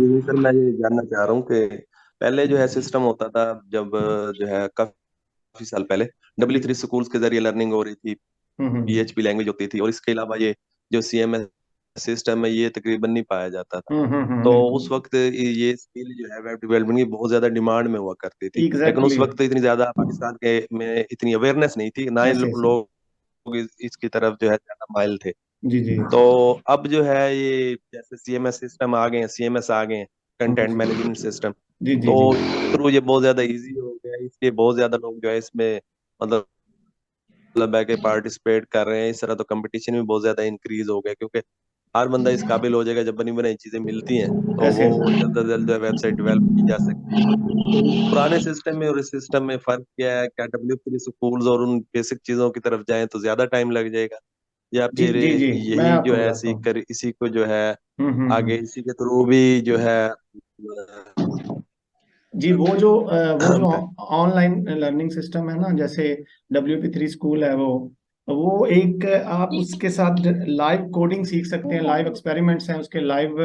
जी sir, मैं ये जानना चाह रहा हूँ कि पहले जो है सिस्टम होता था, जब जो है काफी साल पहले जी। W3 स्कूल्स के जरिए लर्निंग हो रही थी, हम्म। PHP लैंग्वेज होती थी, और इसके अलावा ये जो CMS सिस्टम है ये तकरीबन नहीं पाया जाता था। तो बिल्कुल। उस वक्त ये स्किल जो है वेब डेवलपमेंट की बहुत ज्यादा डिमांड में हुआ करती थी, लेकिन उस एग्जैक्टली। वक्त इतनी ज्यादा पाकिस्तान के में इतनी अवेयरनेस नहीं थी, ना ही यस यस। लोग इसकी तरफ जो है ज्यादा माइल थे। जी जी। तो अब जो है ये जैसे CMS सिस्टम आ गए हैं, CMS आ गए हैं, कंटेंट मैनेजमेंट सिस्टम, जी जी तो जी। इसके थ्रू ये बहुत ज्यादा इजी हो गया है, इसलिए बहुत ज्यादा लोग जो है इसमें मतलब है कि पार्टिसिपेट कर रहे हैं। इस तरह तो कंपटीशन भी बहुत ज्यादा इंक्रीज हो गया, क्योंकि हर बंदा इस काबिल हो जाएगा, जब बनी बनाई चीजें मिलती हैं तो यस वो यस। जल्द से जल्द जो है वेबसाइट डेवलप की जा सकती है। तो पुराने सिस्टम में और इस सिस्टम में फर्क क्या है? क्या W3 स्कूल्स और उन बेसिक चीजों की तरफ जाएं तो ज्यादा टाइम लग जाएगा, या जी फिर जी जी। मैं यही जो आपको है बताता सीख हूँ। कर इसी को जो है आगे हम्म। इसी के थ्रू भी जो है जी वो जो कर ऑनलाइन लर्निंग सिस्टम है ना, जैसे WP3 स्कूल है, वो एक आप उसके साथ लाइव कोडिंग सीख सकते हैं। लाइव एक्सपेरिमेंट्स हैं उसके, लाइव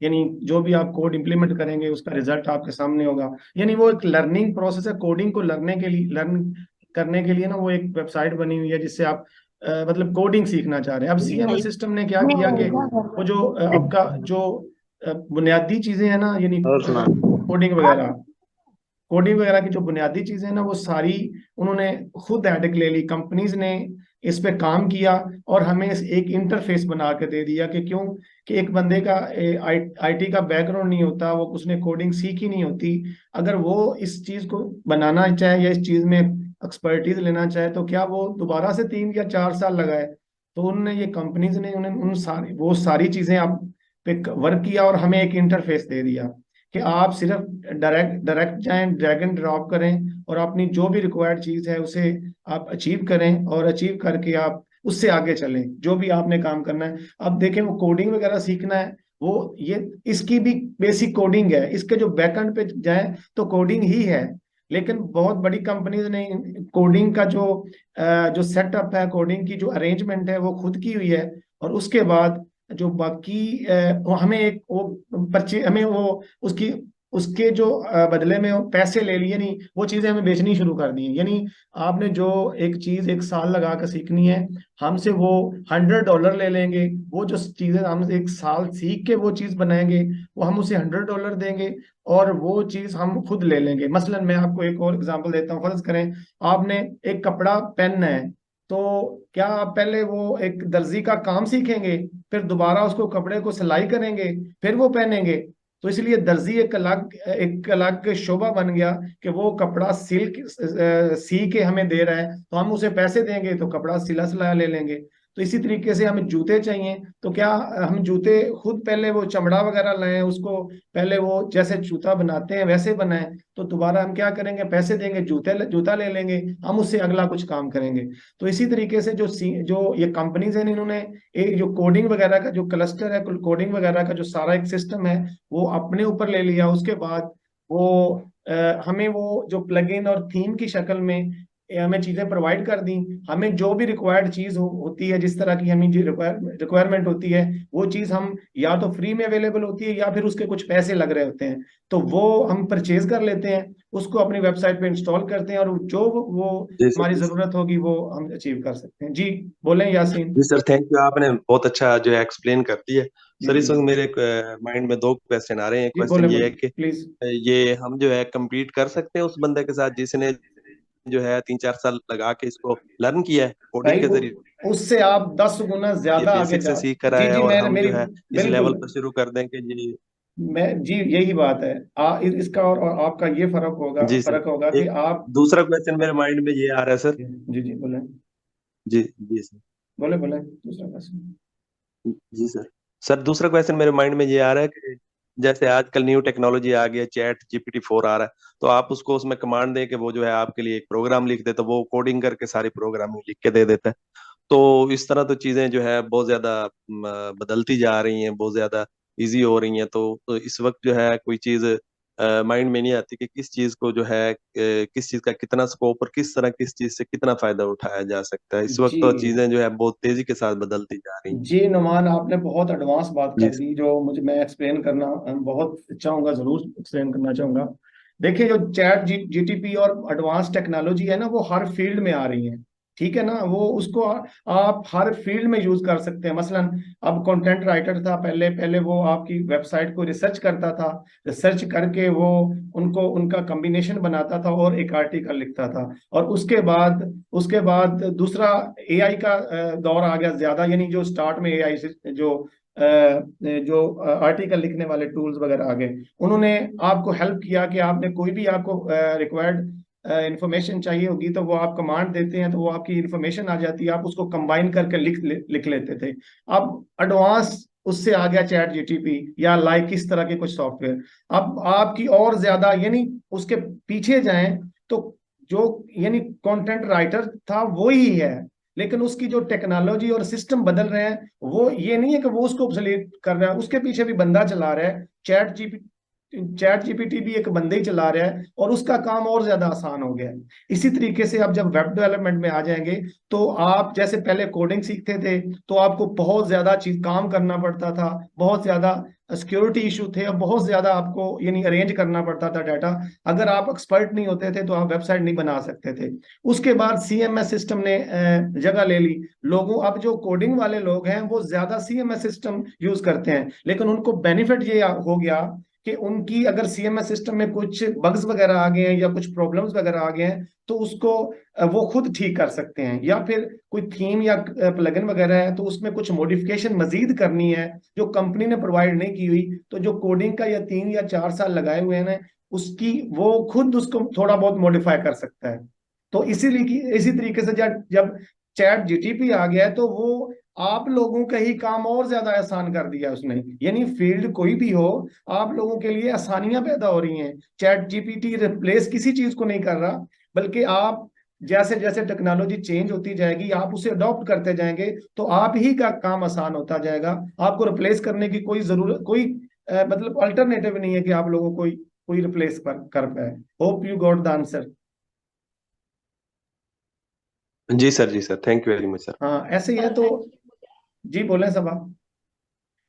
यानी जो भी आप कोड इंप्लीमेंट करेंगे उसका रिजल्ट आपके सामने होगा। यानी वो एक लर्निंग प्रोसेस है। कोडिंग को लर्न करने के लिए ना वो एक वेबसाइट बनी हुई है जिससे आप मतलब कोडिंग सीखना चाह रहे हैं। अब CMS सिस्टम ने क्या किया कि वो जो आपका जो बुनियादी चीजें हैं ना, यानी और सुना। कोडिंग वगैरह की जो बुनियादी चीजें हैं ना, वो सारी उन्होंने खुद हेडेक ले ली। कंपनीज ने इस पे काम किया और हमें एक इंटरफेस बना के दे दिया कि क्यों, कि एक बंदे का IT का बैकग्राउंड नहीं होता, वो उसने कोडिंग सीखी नहीं होती, अगर वो इस चीज को बनाना चाहे या इस चीज में एक्सपर्टीज लेना चाहे तो क्या वो दोबारा से 3 या 4 साल लगाए। तो उनने, ये कंपनीज ने उन्हें उन सारी वो सारी चीजें आप पे वर्क किया और हमें एक इंटरफेस दे दिया कि आप सिर्फ डायरेक्ट डायरेक्ट जाएं, ड्रैग एंड ड्रॉप करें और अपनी जो भी रिक्वायर्ड चीज है उसे आप अचीव करें, और अचीव करके आप उससे आगे चलें जो भी आपने काम करना है। अब देखें, वो कोडिंग वगैरह सीखना है, वो ये इसकी भी बेसिक कोडिंग है। इसके जो बैकएंड पे जाए तो कोडिंग ही है। लेकिन बहुत बड़ी कंपनीज ने कोडिंग का जो सेटअप है, कोडिंग की जो अरेंजमेंट है वो खुद की हुई है। और उसके बाद जो बाकी वो हमें एक वो परचे हमें वो उसकी उसके जो बदले में वो पैसे ले लिए, नहीं वो चीजें हमें बेचनी शुरू कर दी हैं। यानी आपने जो एक चीज 1 साल लगा कर सीखनी है, हमसे वो $100 ले लेंगे। वो जो चीजें हम 1 साल सीख के वो चीज बनाएंगे, वो हम उसे $100 देंगे और वो चीज हम खुद ले लेंगे। मसलन मैं आपको एक और एग्जांपल देता हूँ। फर्ज करें आपने एक कपड़ा पहनना है, तो क्या आप पहले वो एक दर्जी का काम सीखेंगे, फिर दोबारा उसको कपड़े को सिलाई करेंगे, फिर वो पहनेंगे? तो इसलिए दर्जी एक अलग शोबा बन गया कि वो कपड़ा सी के हमें दे रहा है, तो हम उसे पैसे देंगे तो कपड़ा सिला सिलाया ले लेंगे। तो इसी तरीके से हमें जूते चाहिए, तो क्या हम जूते खुद पहले वो चमड़ा वगैरह लाएं, उसको पहले वो जैसे जूता बनाते हैं वैसे बनाएं, तो दोबारा हम क्या करेंगे, पैसे देंगे, जूता ले लेंगे, हम उससे अगला कुछ काम करेंगे। तो इसी तरीके से जो ये कंपनीज हैं, इन्होंने एक जो कोडिंग वगैरह का जो क्लस्टर है, कोडिंग वगैरह का जो सारा एक सिस्टम है, वो अपने ऊपर ले लिया। उसके बाद वो हमें वो जो प्लगइन और थीम की शक्ल में हमें चीजें प्रोवाइड कर दी। हमें जो भी रिक्वायर्ड चीज होती है, जिस तरह की हमें जो रिक्वायरमेंट होती है, वो चीज हम या तो फ्री में अवेलेबल होती है या फिर उसके कुछ पैसे लग रहे होते हैं, तो वो हम परचेज कर लेते हैं, उसको अपनी वेबसाइट पे इंस्टॉल करते हैं, और जो वो जी सर, हमारी जरूरत होगी वो हम अचीव कर सकते हैं। जी बोलें यासीन। जी सर, थैंक यू, आपने बहुत अच्छा जो है एक्सप्लेन कर दिया। जी सर, जी इस वक्त मेरे माइंड में दो क्वेश्चन आ रहे हैं। एक जी। बोले क्वेश्चन ये बोले है कि प्लीज। ये हम जो है compete कर सकते हैं उस बंदे के साथ जिसने जो है 3-4 साल लगा के इसको लर्न किया है कोडिंग भाई के वो जरिए, उससे आप 10 गुना ये ज्यादा आगे बेसिक से जा। सीख कर जी आया है, जी, और मैं हम मेरी जो है इस बिल्कुल। लेवल पर शुरू कर दें कि जी। मैं जी यही बात है। इसका और आपका ये जी सर, फर्क होगा कि एक आप। दूसरा क्वेश्चन मेरे माइंड में ये आ रहा है सर। जी जी बोले। जी, जी सर। बोले बोले दूसरा क्वेश्चन। जी सर, सर दूसरा क्वेश्चन मेरे माइंड में ये आ रहा है कि जैसे आजकल न्यू टेक्नोलॉजी आ गई है, ChatGPT 4 आ रहा है, तो आप उसको उसमें कमांड दें कि वो जो है आपके लिए एक प्रोग्राम लिख दे, तो वो कोडिंग करके सारी प्रोग्रामिंग लिख के दे देता है। तो इस तरह तो चीजें जो है बहुत ज्यादा बदलती जा रही हैं, बहुत ज्यादा इजी हो रही हैं। तो इस वक्त जो है कोई चीज माइंड में नहीं आती कि किस चीज को जो है किस चीज का कितना स्कोप और किस तरह किस चीज से कितना फायदा उठाया जा सकता है। इस वक्त जी तो चीजें जो है बहुत तेजी के साथ बदलती जा रही हैं। जी नुमान, आपने बहुत एडवांस बात जी कर दी जो मुझे मैं एक्सप्लेन करना बहुत चाहूंगा, जरूर एक्सप्लेन करना चाहूंगा। देखिए, जो चैट जीटीपी और एडवांस टेक्नोलॉजी है ना, वो हर फील्ड में आ रही है। ठीक है ना, वो उसको आप हर फील्ड में यूज कर सकते हैं। मसलन अब कंटेंट राइटर था, पहले पहले वो आपकी वेबसाइट को रिसर्च करता था, रिसर्च करके वो उनको उनका कॉम्बिनेशन बनाता था और एक आर्टिकल लिखता था। और उसके बाद दूसरा एआई का दौर आ गया ज्यादा, यानी जो स्टार्ट में एआई से जो आर्टिकल लिखने वाले टूल्स वगैरह आ गए, उन्होंने आपको हेल्प किया कि आपने कोई भी आपको रिक्वायर्ड इंफॉर्मेशन चाहिए होगी तो वो आप कमांड देते हैं तो वो आपकी इंफॉर्मेशन आ जाती है, आप उसको कंबाइन करके लिख लेते थे। अब एडवांस उससे आ गया चैट जीटीपी या लाइक इस तरह के कुछ सॉफ्टवेयर। अब आपकी और ज्यादा, यानी उसके पीछे जाएं तो जो यानी कंटेंट राइटर था वो ही है, लेकिन उसकी जो टेक्नोलॉजी और सिस्टम बदल रहे हैं, वो ये नहीं है कि वो उसको ऑब्सोलीट कर रहा है, उसके पीछे भी बंदा चला रहा है। चैट जीपीटी भी एक बंदे ही चला रहा है और उसका काम और ज्यादा आसान हो गया है। इसी तरीके से आप जब वेब डेवलपमेंट में आ जाएंगे तो आप जैसे पहले कोडिंग सीखते थे तो आपको बहुत ज्यादा चीज काम करना पड़ता था, बहुत ज्यादा सिक्योरिटी इशू थे, और बहुत ज्यादा आपको यानी अरेंज करना पड़ता था डाटा। अगर आप एक्सपर्ट नहीं होते थे तो आप वेबसाइट नहीं बना सकते थे। उसके बाद सीएमएस सिस्टम ने जगह ले ली। लोगों, अब जो कोडिंग वाले लोग हैं वो ज्यादा सीएमएस सिस्टम यूज करते हैं, लेकिन उनको बेनिफिट ये हो गया कि उनकी अगर सीएमएस सिस्टम में कुछ बग्स वगैरह आ गए हैं या कुछ प्रॉब्लम्स वगैरह आ गए हैं तो उसको वो खुद ठीक कर सकते हैं। या फिर कोई थीम या प्लगइन वगैरह है तो उसमें कुछ मॉडिफिकेशन मजीद करनी है जो कंपनी ने प्रोवाइड नहीं की हुई, तो जो कोडिंग का या 3 या 4 साल लगाए हुए हैं ना, उसकी वो खुद उसको थोड़ा बहुत मॉडिफाई कर सकता है। तो इसीलिए इसी तरीके से जब जब चैट जीटीपी आ गया है तो वो आप लोगों का ही काम और ज्यादा आसान कर दिया उसने। यानी फील्ड कोई भी हो, आप लोगों के लिए आसानियां पैदा हो रही हैं। चैट जीपीटी रिप्लेस किसी चीज को नहीं कर रहा, बल्कि आप जैसे जैसे टेक्नोलॉजी चेंज होती जाएगी आप उसे अडॉप्ट करते जाएंगे तो आप ही का काम आसान होता जाएगा। आपको रिप्लेस करने की कोई जरूरत, कोई मतलब अल्टरनेटिव नहीं है कि आप लोगों को कोई कोई रिप्लेस कर पाए। Hope you got the answer. जी सर, जी sir, thank you very much sir. हाँ, ऐसे ही है और तो। जी बोलें सब आप।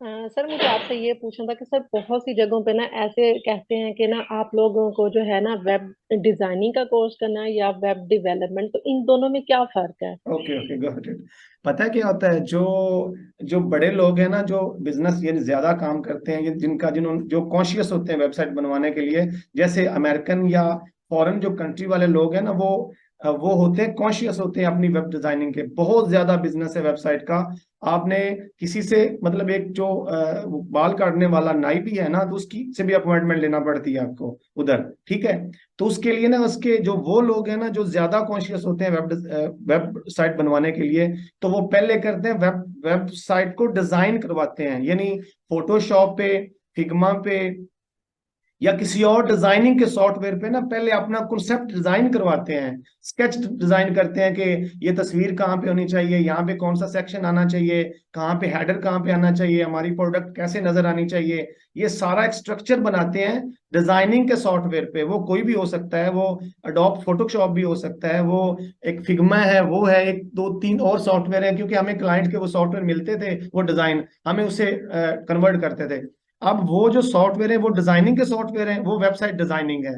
सर मुझे आपसे ये पूछना था कि सर बहुत सी जगहों पे ना ऐसे कहते हैं कि ना आप लोगों को जो है ना वेब डिजाइनिंग का कोर्स करना है या वेब डेवलपमेंट, तो इन दोनों में क्या फर्क है? Okay okay, got it. पता है क्या होता है, जो जो बड़े लोग हैं ना, जो बिजनेस यानी ज्यादा काम करते हैं, जिनका जिन्होंने जो कॉन्शियस होते हैं वेबसाइट बनवाने के लिए, जैसे अमेरिकन या फॉरेन जो कंट्री वाले लोग हैं ना, वो होते हैं कॉन्शियस होते हैं अपनी वेब डिजाइनिंग के। बहुत ज्यादा बिजनेस है वेबसाइट का। आपने किसी से मतलब एक जो बाल काटने वाला नाई भी है ना, तो उसकी से भी अपॉइंटमेंट लेना पड़ती है आपको उधर। ठीक है, तो उसके लिए ना, उसके जो वो लोग हैं ना जो ज्यादा कॉन्शियस होते हैं वेबसाइट बनवाने के लिए, तो वो पहले करते हैं वेबसाइट को डिजाइन करवाते हैं, यानी फोटोशॉप पे, फिग्मा पे या किसी और डिजाइनिंग के सॉफ्टवेयर पे ना पहले अपना कॉन्सेप्ट डिजाइन करवाते हैं। स्केच डिजाइन करते हैं कि ये तस्वीर कहाँ पे होनी चाहिए, यहाँ पे कौन सा सेक्शन आना चाहिए, कहाँ पे हेडर कहाँ पे आना चाहिए, हमारी प्रोडक्ट कैसे नजर आनी चाहिए। ये सारा एक स्ट्रक्चर बनाते हैं डिजाइनिंग के सॉफ्टवेयर पे। वो कोई भी हो सकता है, वो अडोब फोटोशॉप भी हो सकता है, वो एक फिग्मा है, वो है, एक दो तीन और सॉफ्टवेयर है, क्योंकि हमें क्लाइंट के वो सॉफ्टवेयर मिलते थे, वो डिजाइन हमें उसे कन्वर्ट करते थे। अब वो जो सॉफ्टवेयर है वो डिजाइनिंग के सॉफ्टवेयर है, वो वेबसाइट डिजाइनिंग है।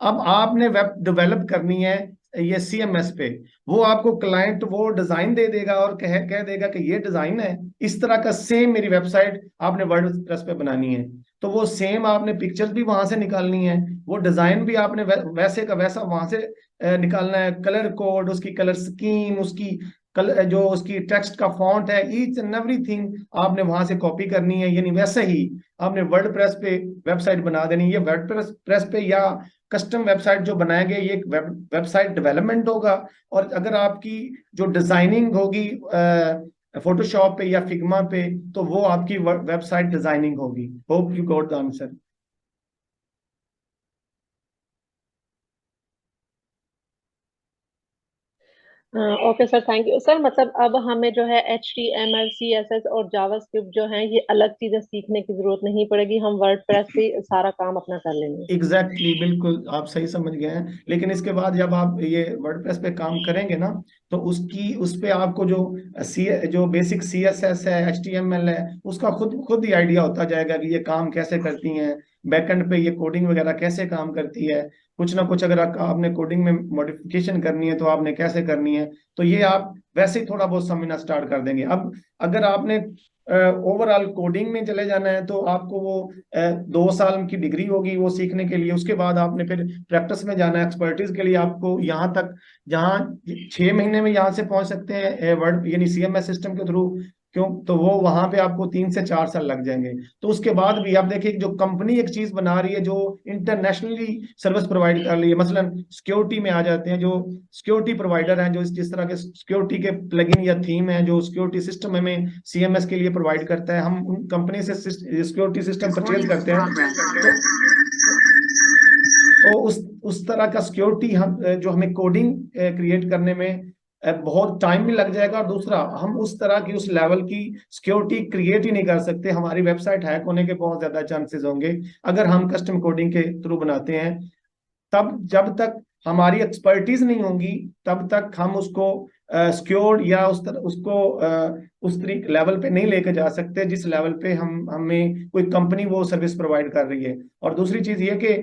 अब आपने वेब डेवलप करनी है ये सीएमएस पे, वो आपको क्लाइंट वो डिजाइन दे देगा और कह देगा कि ये डिजाइन है, इस तरह का सेम मेरी वेबसाइट आपने वर्डप्रेस पे बनानी है। तो वो सेम आपने पिक्चर्स भी वहां से निकालनी है, वो डिजाइन भी आपने वैसे का वैसा वहां से निकालना है, कलर कोड, उसकी कलर स्कीम, उसकी जो उसकी टेक्स्ट का फॉन्ट है, ईच एंड एवरीथिंग आपने वहां से कॉपी करनी है। यानी वैसे ही आपने वर्ड प्रेस पे वेबसाइट बना देनी। ये वर्ड प्रेस पे या कस्टम वेबसाइट जो बनाएंगे ये एक वेबसाइट डेवलपमेंट होगा। और अगर आपकी जो डिजाइनिंग होगी फोटोशॉप पे या फिग्मा पे, तो वो आपकी वेबसाइट डिजाइनिंग होगी। Hope you got the answer. Okay sir, thank you sir. मतलब अब हमें जो है HTML CSS और जावास्क्रिप्ट जो है ये अलग चीजें सीखने की जरूरत नहीं पड़ेगी, हम वर्डप्रेस पे सारा काम अपना कर लेंगे। एग्जैक्टली बिल्कुल आप सही समझ गए हैं। लेकिन इसके बाद जब आप ये वर्डप्रेस पे काम करेंगे ना, तो उसकी उस पे आपको जो बेसिक CSS है, HTML है, उसका खुद खुद ही आइडिया होता जाएगा कि ये काम कैसे करती हैं। बैकएंड पे ये कोडिंग वगैरह कैसे काम करती है। कुछ ना कुछ अगर आपने कोडिंग में मॉडिफिकेशन करनी है तो आपने कैसे करनी है। तो ये आप वैसे ही थोड़ा बहुत समझना स्टार्ट कर देंगे। अब अगर आपने ओवरऑल कोडिंग में चले जाना है तो आपको वो 2 साल की डिग्री होगी वो सीखने के लिए। उसके बाद आपने फिर प्रैक्टिस में जाना है एक्सपर्टीज के लिए। आपको यहाँ तक जहाँ 6 महीने में यहाँ से पहुंच सकते हैं वर्ड यानी CMS सिस्टम के थ्रू, क्यों तो वो वहां पे आपको 3 से 4 साल लग जाएंगे। तो उसके बाद भी आप देखिए जो कंपनी एक चीज बना रही है जो इंटरनेशनली सर्विस प्रोवाइड कर रही है, मसलन सिक्योरिटी में आ जाते हैं, जो सिक्योरिटी प्रोवाइडर हैं जो जिस तरह के सिक्योरिटी के प्लगइन या थीम है जो सिक्योरिटी सिस्टम हमें CMS के लिए प्रोवाइड करता है, हम उन कंपनी से सिक्योरिटी सिस्टम परचेज करते हैं। तो उस तरह का सिक्योरिटी हम जो हमें कोडिंग क्रिएट करने में बहुत टाइम भी लग जाएगा। और दूसरा हम उस तरह की उस लेवल की सिक्योरिटी क्रिएट ही नहीं कर सकते, हमारी वेबसाइट हैक होने के बहुत ज्यादा चांसेस होंगे अगर हम कस्टम कोडिंग के थ्रू बनाते हैं। तब जब तक हमारी एक्सपर्टीज नहीं होगी तब तक हम उसको सिक्योर या उस तरह उसको उस तरीके लेवल पे नहीं लेके जा सकते जिस लेवल पे हम हमें कोई कंपनी वो सर्विस प्रोवाइड कर रही है। और दूसरी चीज ये कि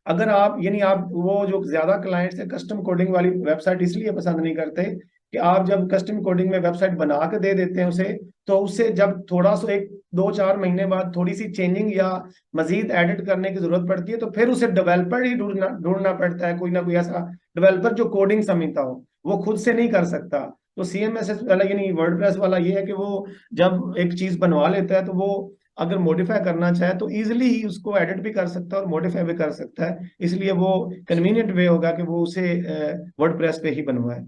अगर आप यानी आप वो जो ज्यादा क्लाइंट्स है कस्टम कोडिंग वाली वेबसाइट इसलिए पसंद नहीं करते कि आप जब कस्टम कोडिंग में वेबसाइट बना के दे देते हैं उसे, तो उससे जब थोड़ा सा 1 2 4 महीने बाद थोड़ी सी चेंजिंग या मजीद एडिट करने की जरूरत पड़ती है तो फिर उसे डेवलपर ही ढूंढना ढूंढना पड़ता है, कोई ना कोई ऐसा डेवलपर जो कोडिंग समझता हो, वो खुद से नहीं कर सकता। तो CMS वाला यानी वर्डप्रेस वाला ये है कि वो जब एक चीज बनवा लेता है तो वो अगर मॉडिफाई करना चाहे तो इजिली ही उसको एडिट भी कर सकता है और मॉडिफाई भी कर सकता है। इसलिए वो कन्वीनियंट वे होगा कि वो उसे वर्डप्रेस पे ही बनवाए।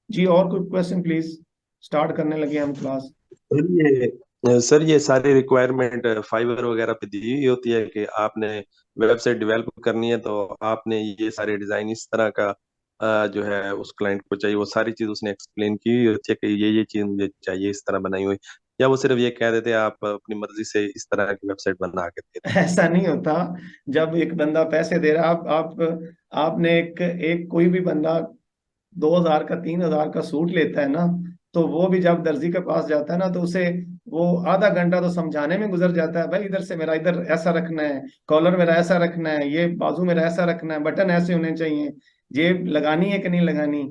जी और कोई क्वेश्चन प्लीज, स्टार्ट करने लगे हम क्लास। सर ये सारी रिक्वायरमेंट फाइवर वगैरह पे दी हुई होती है कि आपने वेबसाइट डेवलप करनी है तो आपने ये सारे डिजाइन इस तरह का जो है उस क्लाइंट को चाहिए, वो सारी चीज उसने एक्सप्लेन की हुई होती है कि ये चीज मुझे चाहिए इस तरह बनाई हुई, या वो सिर्फ ये कह देते हैं आप अपनी मर्जी से इस तरह की वेबसाइट बना के दे दें। ऐसा नहीं होता। जब एक बंदा पैसे दे रहा है, आपने एक एक कोई भी बंदा 2,000 का 3,000 का सूट लेता है ना, तो वो भी जब दर्जी के पास जाता है ना तो उसे वो आधा घंटा तो समझाने में गुजर जाता है, भाई इधर से मेरा इधर ऐसा रखना है, कॉलर मेरा ऐसा रखना है, ये बाजू मेरा ऐसा रखना है, बटन ऐसे होने चाहिए, जेब लगानी है कि नहीं लगानी।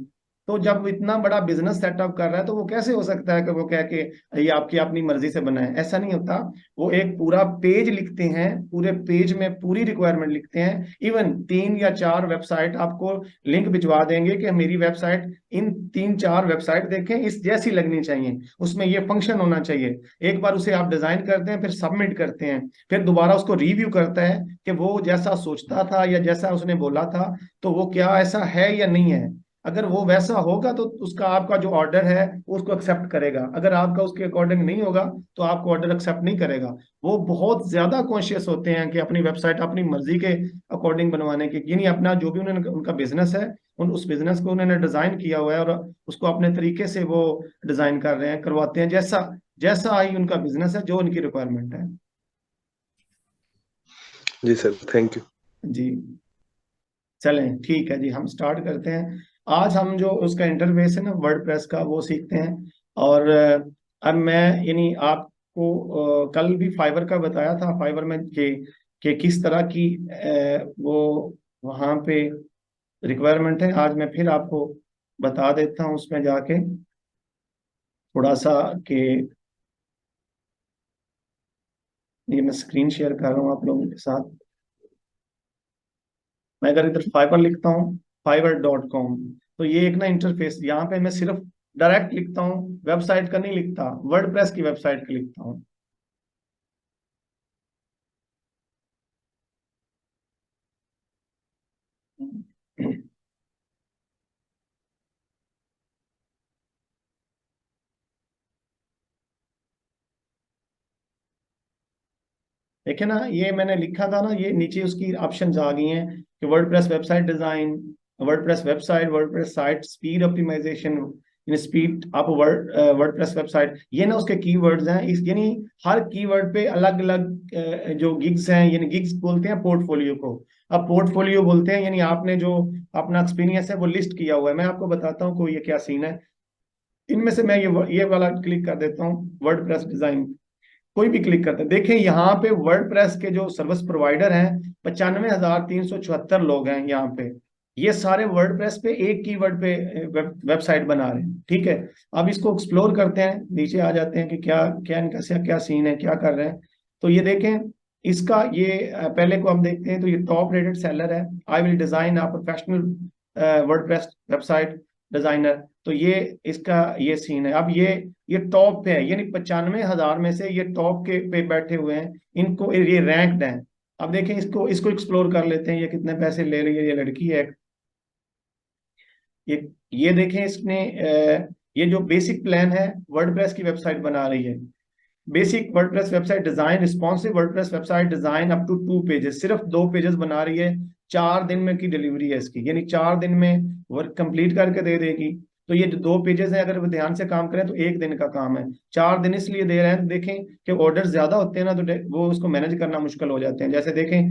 तो जब इतना बड़ा बिजनेस सेटअप कर रहा है तो वो कैसे हो सकता है कि वो कह के ये आपकी अपनी मर्जी से बनाए, ऐसा नहीं होता। वो एक पूरा पेज लिखते हैं, पूरे पेज में पूरी रिक्वायरमेंट लिखते हैं। इवन 3 या 4 वेबसाइट आपको लिंक भिजवा देंगे कि मेरी वेबसाइट इन 3 4 वेबसाइट देखें, इस जैसी लगनी चाहिए, उसमें ये फंक्शन होना चाहिए। एक बार उसे आप डिजाइन करते हैं फिर सबमिट करते हैं, फिर दोबारा उसको रिव्यू करता है कि वो जैसा सोचता था या जैसा उसने बोला था तो वो क्या ऐसा है या नहीं है। अगर वो वैसा होगा तो उसका आपका जो ऑर्डर है वो उसको एक्सेप्ट करेगा, अगर आपका उसके अकॉर्डिंग नहीं होगा तो आपको ऑर्डर एक्सेप्ट नहीं करेगा। वो बहुत ज्यादा कॉन्शियस होते हैं कि अपनी वेबसाइट अपनी मर्जी के अकॉर्डिंग बनवाने की, यानी अपना जो भी उन्होंने उनका बिजनेस है उस बिजनेस को उन्होंने डिजाइन किया हुआ है और उसको अपने तरीके से वो डिजाइन कर रहे हैं, करवाते हैं जैसा जैसा ही उनका बिजनेस है जो उनकी रिक्वायरमेंट है। जी सर, थैंक यू। जी चलें ठीक है जी, हम स्टार्ट करते हैं। आज हम जो उसका इंटरफेस है ना वर्डप्रेस का वो सीखते हैं। और अब मैं यानी आपको कल भी फाइवर का बताया था, फाइवर में कि किस तरह की वो वहाँ पे रिक्वायरमेंट है। आज मैं फिर आपको बता देता हूँ उसमें जाके थोड़ा सा कि ये मैं स्क्रीन शेयर कर रहा हूँ आप लोगों के साथ। मैं अगर इधर फाइबर लिखता हूँ fiverr.com, तो ये एक ना इंटरफेस, यहाँ पे मैं सिर्फ डायरेक्ट लिखता हूँ, वेबसाइट का नहीं लिखता, वर्डप्रेस की वेबसाइट का लिखता हूँ। देखे ना, ये मैंने लिखा था ना, ये नीचे उसकी ऑप्शंस आ गई हैं कि WordPress website design, WordPress website, WordPress site speed optimisation, इन स्पीड आप वर्डप्रेस वेबसाइट, ये ना उसके कीवर्ड्स हैं। इस यानी हर कीवर्ड पे अलग अलग जो गिग्स हैं, यानी गिग्स बोलते हैं पोर्टफोलियो को। अब पोर्टफोलियो बोलते हैं यानी आपने जो अपना एक्सपीरियंस है वो लिस्ट किया हुआ है। मैं आपको बताता हूँ कोई ये क्या सीन है। इनमें से मैं ये वाला क्लिक कर देता हूँ, वर्डप्रेस डिजाइन, कोई भी क्लिक करते हैं। देखें यहाँ पे वर्डप्रेस के जो सर्विस प्रोवाइडर हैं 95,374 लोग हैं यहाँ पे। ये सारे वर्डप्रेस पे एक कीवर्ड पे वेबसाइट बना रहे हैं, ठीक है। अब इसको एक्सप्लोर करते हैं, नीचे आ जाते हैं कि क्या क्या इनका क्या सीन है, क्या कर रहे हैं। तो ये देखें, इसका ये पहले को हम देखते हैं। तो ये टॉप रेटेड सेलर है, I will design a professional WordPress website designer. तो ये इसका ये सीन है। अब ये टॉप पे है, यानी 95,000 में से ये टॉप के पे बैठे हुए हैं, इनको ये रैंक्ड हैं। अब देखें, इसको इसको एक्सप्लोर कर लेते हैं, ये कितने पैसे ले रही है, ये लड़की है। ये देखें, इसने ये जो बेसिक प्लान है, वर्डप्रेस की वेबसाइट बना रही है। Basic WordPress website design, responsive WordPress website design up to 2 pages, सिर्फ 2 पेजेस बना रही है। 4 दिन में की डिलीवरी है इसकी, यानी 4 दिन में वर्क कंप्लीट करके दे देगी। तो ये जो 2 पेजेस है, अगर वो ध्यान से काम करें तो 1 दिन का काम है। 4 दिन इसलिए दे रहे हैं, तो देखें कि ऑर्डर ज्यादा होते हैं ना, तो वो उसको मैनेज करना मुश्किल हो जाते हैं। जैसे देखें,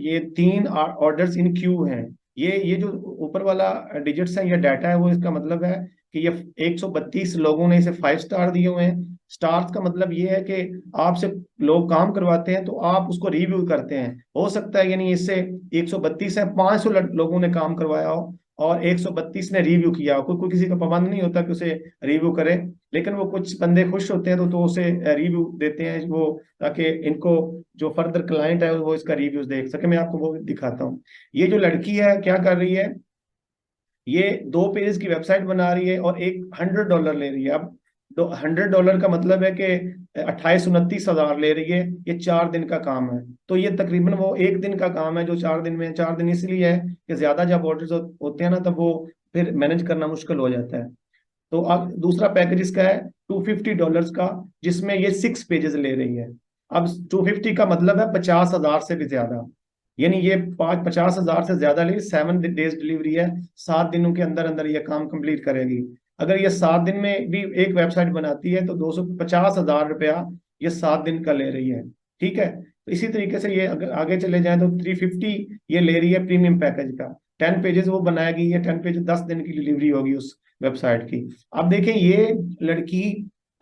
ये 3 ऑर्डर्स इन क्यू हैं। ये जो ऊपर वाला डिजिट्स है, ये डाटा है, वो इसका मतलब है कि ये 132 लोगों ने इसे 5 स्टार दिए हुए हैं। स्टार्स का मतलब ये है कि आपसे लोग काम करवाते हैं तो आप उसको रिव्यू करते हैं। हो सकता है यानी इससे 132 है, 500 लोगों ने काम करवाया हो और 132 ने रिव्यू किया हो। कोई किसी का पाबंद नहीं होता कि उसे रिव्यू करे, लेकिन वो कुछ बंदे खुश होते हैं तो उसे रिव्यू देते हैं वो, ताकि इनको जो फर्दर क्लाइंट है वो इसका रिव्यूज देख सके। मैं आपको वो दिखाता हूँ। ये जो लड़की है क्या कर रही है, ये 2 पेजेस की वेबसाइट बना रही है और एक $100 ले रही है। अब $100 का मतलब है कि 28-29 हज़ार ले रही है। ये 4 दिन का काम है, तो ये तकरीबन वो 1 दिन का काम है जो 4 दिन में। 4 दिन इसलिए है कि ज्यादा जब ऑर्डर्स होते हैं ना, तब वो फिर मैनेज करना मुश्किल हो जाता है। तो अब दूसरा पैकेज इसका है $250 का, जिसमें ये 6 पेजेस ले रही है। अब 250 का मतलब है 50,000 से भी ज्यादा, यानी ये 50,000 से ज्यादा ले, 7 डेज डिलीवरी है। 7 दिनों के अंदर अंदर ये काम कंप्लीट करेगी। अगर ये 7 दिन में भी एक वेबसाइट बनाती है तो 250,000 रुपया ये 7 दिन का ले रही है, ठीक है। तो इसी तरीके से ये अगर आगे चले जाएं तो 350 ये ले रही है प्रीमियम पैकेज का। 10 पेजेस वो बनाएगी, ये 10 पेज 10 दिन की डिलीवरी होगी उस वेबसाइट की। अब देखें, ये लड़की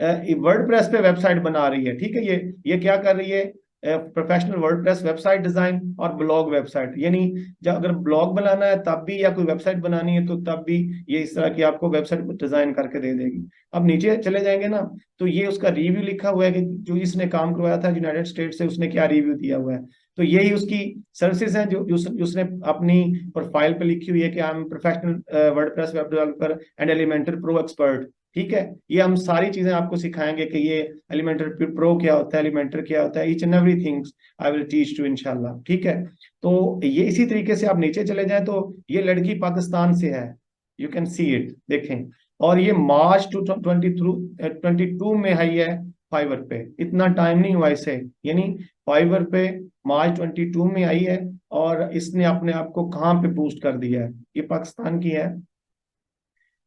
वर्डप्रेस पे वेबसाइट बना रही है, ठीक है। ये क्या कर रही है, प्रोफेशनल वर्डप्रेस वेबसाइट डिजाइन और ब्लॉग वेबसाइट, यानी जब अगर ब्लॉग बनाना है तब भी, या कोई वेबसाइट बनानी है तो तब भी ये इस तरह की आपको वेबसाइट डिजाइन करके दे देगी। अब नीचे चले जाएंगे ना, तो ये उसका रिव्यू लिखा हुआ है कि जो इसने काम करवाया था यूनाइटेड स्टेट से, उसने क्या रिव्यू दिया हुआ है। तो यही उसकी सर्विसेज हैं जो उसने अपनी प्रोफाइल पे लिखी हुई है कि I am professional WordPress web developer and Elementor pro expert, ठीक है। ये हम सारी चीजें आपको सिखाएंगे कि ये एलिमेंटर प्रो क्या होता है, एलिमेंटर क्या होता है, each and every things I will teach to इंशाल्लाह, ठीक है। तो ये इसी तरीके से आप नीचे चले जाएं तो ये लड़की पाकिस्तान से है, यू कैन सी इट, देखें। और ये मार्च 2022 में आई है फाइवर पे, इतना टाइम नहीं हुआ इसे, यानी फाइवर पे मार्च 22 में आई है। और इसने अपने आप को कहाँ पे बूस्ट कर दिया है, ये पाकिस्तान की है।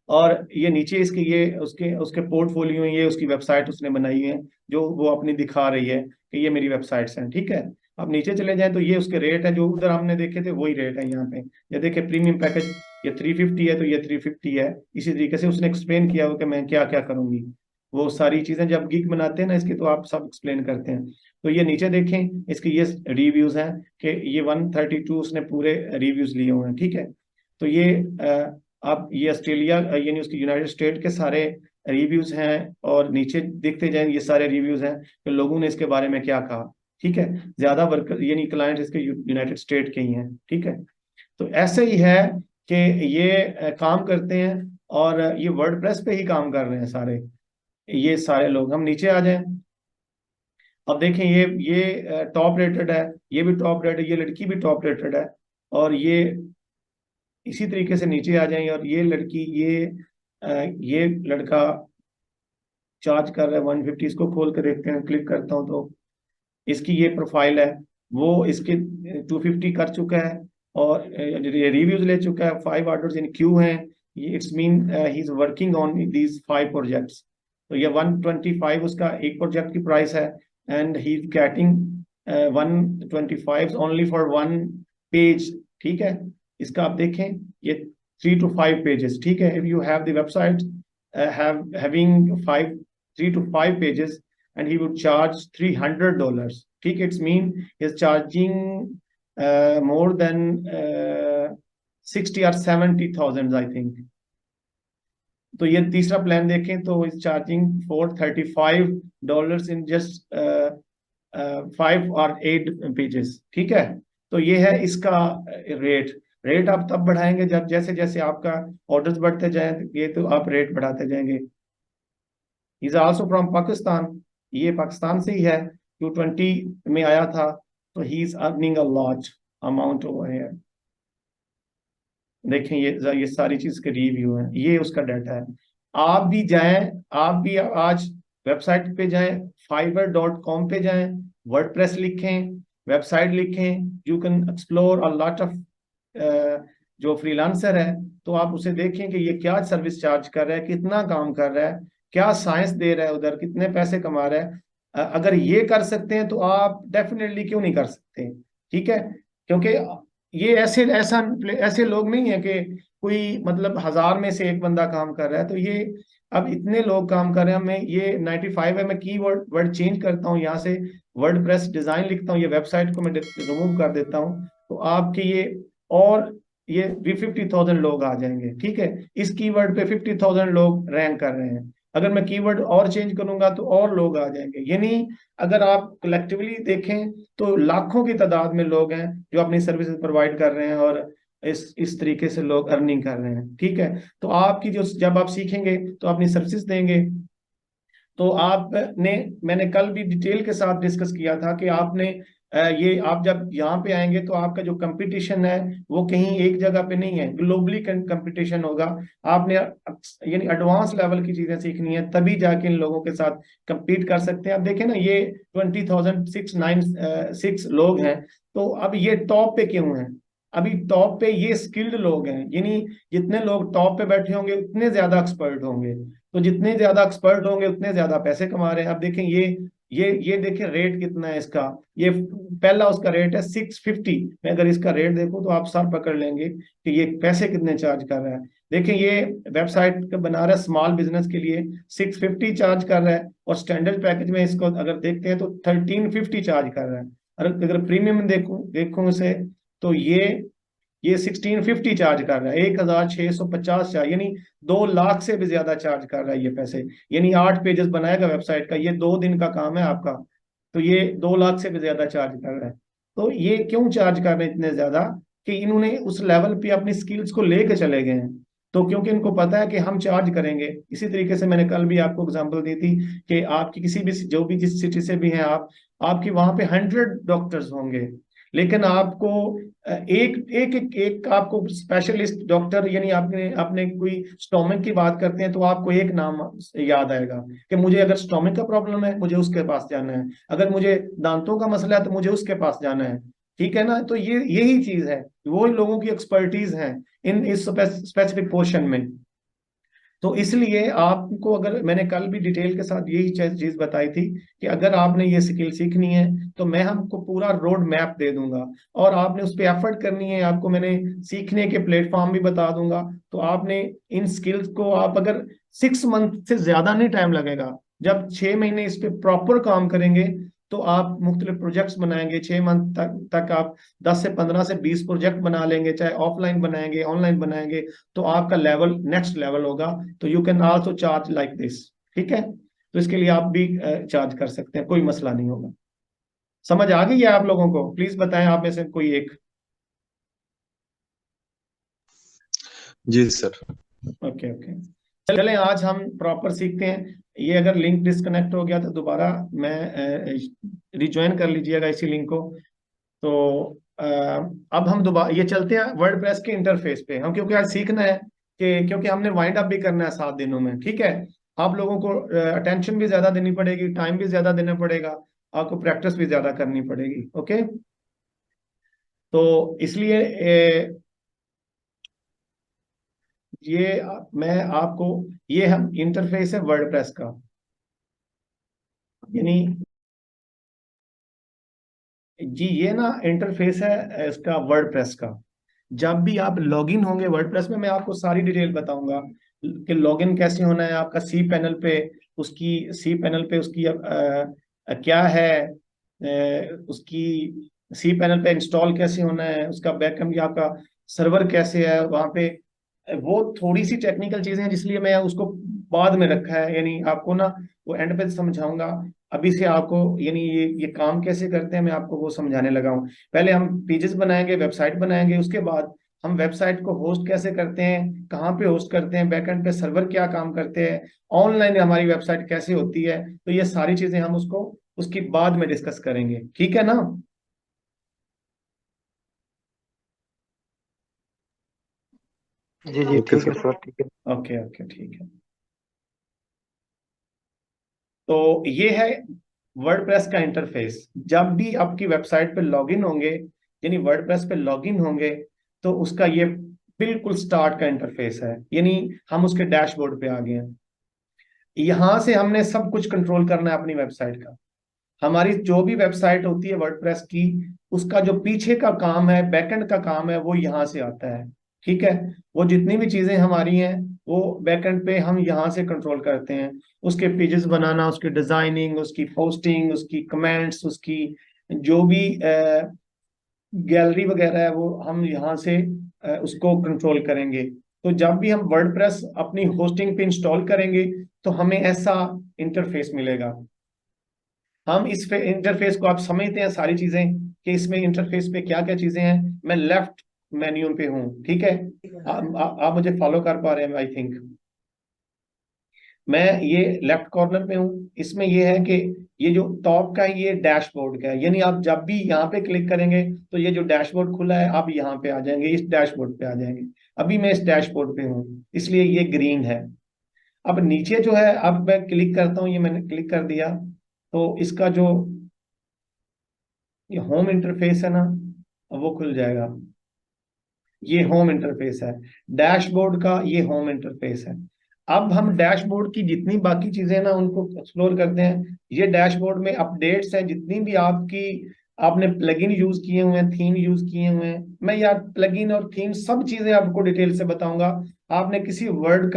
और ये नीचे इसके ये उसके उसके पोर्टफोलियो, ये उसकी वेबसाइट उसने बनाई है जो वो अपनी दिखा रही है कि ये मेरी वेबसाइट्स हैं, ठीक है। अब नीचे चले जाएं तो ये उसके रेट है जो उधर हमने देखे थे, वही रेट है यहाँ पे। ये देखे प्रीमियम पैकेज ये 350 है, तो ये 350 है। इसी तरीके से उसने एक्सप्लेन किया हो कि मैं क्या क्या करूंगी। वो सारी चीजें जब गिग बनाते हैं ना इसकी, तो आप सब एक्सप्लेन करते हैं। तो ये नीचे देखें, इसके ये रिव्यूज हैं कि ये 132 उसने पूरे रिव्यूज लिए हुए हैं, ठीक है। तो ये अब ये ऑस्ट्रेलिया यानी उसकी यूनाइटेड स्टेट के सारे रिव्यूज हैं, और नीचे देखते जाएं ये सारे रिव्यूज हैं कि लोगों ने इसके बारे में क्या कहा, ठीक है। ज्यादा वर्कर यानी क्लाइंट इसके यूनाइटेड स्टेट के ही हैं, ठीक है। तो ऐसे ही है कि ये काम करते हैं, और ये वर्डप्रेस पे ही काम कर रहे हैं सारे, ये सारे लोग। हम नीचे आ जाएं, अब देखें, ये टॉप रेटेड है, ये भी टॉप रेटेड, ये लड़की भी टॉप रेटेड है। और ये इसी तरीके से नीचे आ जाएं, और ये लड़की ये लड़का चार्ज कर रहा है 150। इसको खोल के देखते हैं, क्लिक करता हूं तो इसकी ये प्रोफाइल है, वो इसके 250 कर चुका है और रिव्यूज ले चुका है, 5 ऑर्डर्स इन क्यू हैं। ये it's mean he is working on these 5 projects. तो ये 125 उसका एक प्रोजेक्ट की प्राइस है, and he is getting 125 only for 1 page. ठीक है, इसका आप देखें ये 3 to 5 पेजेस। ठीक है, if you have the website having 3 to 5 pages, and he would charge $300. ठीक है, it's mean he is charging more than 60 or 70,000 I think। तो ये तीसरा प्लान देखें तो is charging $435 in just 5 or 8 pages. ठीक है, तो ये है इसका रेट आप तब बढ़ाएंगे जब जैसे जैसे आपका ऑर्डर्स बढ़ते जाएंगे तो आप रेट बढ़ाते जाएंगे। इज आल्सो फ्रॉम पाकिस्तान, ये पाकिस्तान से ही है, Q20 में आया था, तो he is earning a lot amount over here. देखें ये सारी चीज के रिव्यू हैं, ये उसका डाटा है। आप भी जाएं, आप भी आज वेबसाइट पे जाएं, fiverr.com पे जाएं, वर्डप्रेस लिखें, वेबसाइट लिखें, you can explore a lot of जो फ्रीलांसर है, तो आप उसे देखें कि ये क्या सर्विस चार्ज कर रहा है, कितना काम कर रहा है, क्या साइंस दे रहा है, उधर कितने पैसे कमा रहा है। अगर ये कर सकते हैं तो आप डेफिनेटली क्यों नहीं कर सकते। ठीक है, क्योंकि ये ऐसे लोग नहीं है कि कोई मतलब 1000 में से एक बंदा काम कर रहा है, तो ये अब इतने लोग काम कर रहे हैं। मैं ये 95 है, मैं की वर्ड चेंज करता हूँ, यहाँ से वर्डप्रेस डिजाइन लिखता हूँ, ये वेबसाइट को मैं रिमूव कर देता हूँ, तो आपके ये और ये भी 50,000 लोग आ जाएंगे। ठीक है, इस कीवर्ड पे 50,000 लोग रैंक कर रहे हैं। अगर मैं कीवर्ड और चेंज करूंगा तो और लोग आ जाएंगे। यानी अगर आप कलेक्टिवली देखें तो लाखों की तादाद में लोग हैं जो अपनी सर्विसेज प्रोवाइड कर रहे हैं और इस तरीके से लोग अर्निंग कर रहे हैं। ठीक है, तो आपकी जो जब आप सीखेंगे तो अपनी सर्विसेज देंगे, तो मैंने कल भी डिटेल के साथ डिस्कस किया था कि आपने ये आप जब यहाँ पे आएंगे तो आपका जो कंपटीशन है वो कहीं एक जगह पे नहीं है, ग्लोबली कंपटीशन होगा। आपने यानी एडवांस लेवल की चीजें सीखनी है, तभी जाके इन लोगों के साथ compete कर सकते हैं। आप देखें ना, ये 20,696 लोग हैं, तो अब ये टॉप पे क्यों हैं? अभी टॉप पे ये स्किल्ड लोग हैं, यानी जितने लोग टॉप पे बैठे होंगे उतने ज्यादा एक्सपर्ट होंगे, तो जितने ज्यादा एक्सपर्ट होंगे उतने ज्यादा पैसे कमा रहे हैं। अब देखें ये देखें रेट कितना है इसका। ये पहला उसका रेट है 650। मैं अगर इसका रेट देखूं तो आप सर पकड़ लेंगे कि ये पैसे कितने चार्ज कर रहा है। देखें, ये वेबसाइट बना रहा है स्मॉल बिजनेस के लिए, 650 चार्ज कर रहा है, और स्टैंडर्ड पैकेज में इसको अगर देखते हैं तो 1350 चार्ज कर रहा है। अगर प्रीमियम देखूं इसे तो ये 1650 चार्ज कर रहा है, 1650 चार्ज, यानी 2 लाख से भी ज्यादा चार्ज कर रहा है ये पैसे। यानी 8 पेजेस बनाएगा वेबसाइट का, ये 2 दिन का काम है आपका, तो ये 2 लाख से भी ज्यादा चार्ज कर रहा है। तो ये क्यों चार्ज कर रहे हैं इतने ज्यादा? कि इन्होंने उस लेवल पे अपनी स्किल्स को लेके चले गए हैं, तो क्योंकि इनको पता है कि हम चार्ज करेंगे। इसी तरीके से मैंने कल भी आपको एग्जांपल दी थी कि आपकी किसी भी जो भी जिस सिटी से भी हैं आप, आपकी वहां पे 100 डॉक्टर्स होंगे, लेकिन आपको एक आपको स्पेशलिस्ट डॉक्टर, यानी आपने कोई स्टोमक की बात करते हैं तो आपको एक नाम याद आएगा कि मुझे अगर स्टोमक का प्रॉब्लम है मुझे उसके पास जाना है, अगर मुझे दांतों का मसला है तो मुझे उसके पास जाना है। ठीक है ना, तो यही चीज है, वो लोगों की एक्सपर्टीज है इन इस स्पेसिफिक पोर्शन में। तो इसलिए आपको, अगर मैंने कल भी डिटेल के साथ यही चीज बताई थी कि अगर आपने ये स्किल सीखनी है तो मैं हमको पूरा रोड मैप दे दूंगा, और आपने उस पर एफर्ट करनी है। आपको मैंने सीखने के प्लेटफॉर्म भी बता दूंगा, तो आपने इन स्किल्स को, आप अगर 6 मंथ से ज्यादा नहीं टाइम लगेगा, जब 6 महीने इस पे प्रॉपर काम करेंगे तो आप मुख्तलिफ प्रोजेक्ट्स बनाएंगे। 6 मंथ तक आप 10 से 15 से 20 प्रोजेक्ट बना लेंगे, चाहे ऑफलाइन बनाएंगे ऑनलाइन बनाएंगे, तो आपका लेवल नेक्स्ट लेवल होगा। तो you can also charge like this. ठीक है, तो इसके लिए आप भी चार्ज कर सकते हैं, कोई मसला नहीं होगा। समझ आ गई है आप लोगों को? प्लीज बताएं आप में से कोई एक। जी सर। ओके ओके, चलें आज हम प्रॉपर सीखते हैं। ये अगर लिंक डिस्कनेक्ट हो गया तो दोबारा मैं रिज्वाइन कर लीजिएगा इसी लिंक को। तो अब हम दोबारा ये चलते हैं वर्डप्रेस के इंटरफेस पे। हम क्योंकि आज सीखना है कि क्योंकि हमने वाइंड अप भी करना है 7 दिनों में। ठीक है, आप लोगों को अटेंशन भी ज्यादा देनी पड़ेगी, टाइम भी ज्यादा देना पड़ेगा। आपको प्रैक्टिस भी ज्यादा करनी पड़ेगी। ओके, तो इसलिए ये मैं आपको, ये हम इंटरफेस है वर्डप्रेस का, यानी जी ये ना इंटरफेस है इसका वर्डप्रेस का। जब भी आप लॉगिन होंगे वर्डप्रेस में, मैं आपको सारी डिटेल बताऊंगा कि लॉगिन कैसे होना है आपका सी पैनल पे, उसकी क्या है, उसकी सी पैनल पे इंस्टॉल कैसे होना है, उसका बैकएंड या आपका सर्वर कैसे है वहां पे। वो थोड़ी सी टेक्निकल चीजें हैं जिसलिए मैं उसको बाद में रखा है, यानी आपको ना वो एंड पे समझाऊंगा। अभी से आपको यानी ये काम कैसे करते हैं मैं आपको वो समझाने लगा हूँ। पहले हम पेजेस बनाएंगे, वेबसाइट बनाएंगे, उसके बाद हम वेबसाइट को होस्ट कैसे करते हैं, कहाँ पे होस्ट करते हैं, बैकएंड पे सर्वर क्या काम करते हैं, ऑनलाइन हमारी वेबसाइट कैसे होती है, तो ये सारी चीजें हम उसको उसकी बाद में डिस्कस करेंगे, ठीक है ना। जी जी ओके ठीक है सर। सर, ठीक है। ओके ओके ठीक है। तो ये है वर्डप्रेस का इंटरफेस। जब भी आपकी वेबसाइट पे लॉगिन होंगे, यानी वर्डप्रेस पे लॉगिन होंगे, तो उसका ये बिल्कुल स्टार्ट का इंटरफेस है, यानी हम उसके डैशबोर्ड पे आ गए हैं। यहां से हमने सब कुछ कंट्रोल करना है अपनी वेबसाइट का। हमारी जो भी वेबसाइट होती है वर्डप्रेस की, उसका जो पीछे का काम है, बैकएंड का काम है, वो यहाँ से आता है, ठीक है। वो जितनी भी चीजें हमारी हैं वो बैकएंड पे हम यहाँ से कंट्रोल करते हैं। उसके पेजेस बनाना, उसकी डिजाइनिंग, उसकी पोस्टिंग, उसकी कमेंट्स, उसकी जो भी गैलरी वगैरह है वो हम यहाँ से उसको कंट्रोल करेंगे। तो जब भी हम वर्डप्रेस अपनी होस्टिंग पे इंस्टॉल करेंगे तो हमें ऐसा इंटरफेस मिलेगा। हम इस इंटरफेस को आप समझते हैं सारी चीजें कि इसमें इंटरफेस पे क्या क्या चीजें हैं। मैं लेफ्ट मेन्यू पे हूँ, ठीक है। आप मुझे फॉलो कर पा रहे हैं आई थिंक। मैं ये लेफ्ट कॉर्नर पे हूँ। इसमें ये है कि ये जो टॉप का है ये डैशबोर्ड का है, यानी आप जब भी यहाँ पे क्लिक करेंगे तो ये जो डैशबोर्ड खुला है आप यहाँ पे आ जाएंगे, इस डैशबोर्ड पे आ जाएंगे। अभी मैं इस डैशबोर्ड पे हूँ इसलिए ये ग्रीन है। अब नीचे जो है, अब मैं क्लिक करता हूँ, ये मैंने क्लिक कर दिया तो इसका जो ये होम इंटरफेस है ना वो खुल जाएगा। ये होम इंटरफेस है डैशबोर्ड का, ये होम इंटरफेस है। अब हम डैशबोर्ड की जितनी बाकी चीजें ना उनको एक्सप्लोर करते हैं। ये डैशबोर्ड में अपडेट्स हैं, जितनी भी आपने प्लगइन यूज किए हुए हैं, थीम यूज किए हुए हैं। मैं यार प्लगइन और थीम सब चीजें आपको डिटेल से बताऊंगा। आपने किसी वर्ड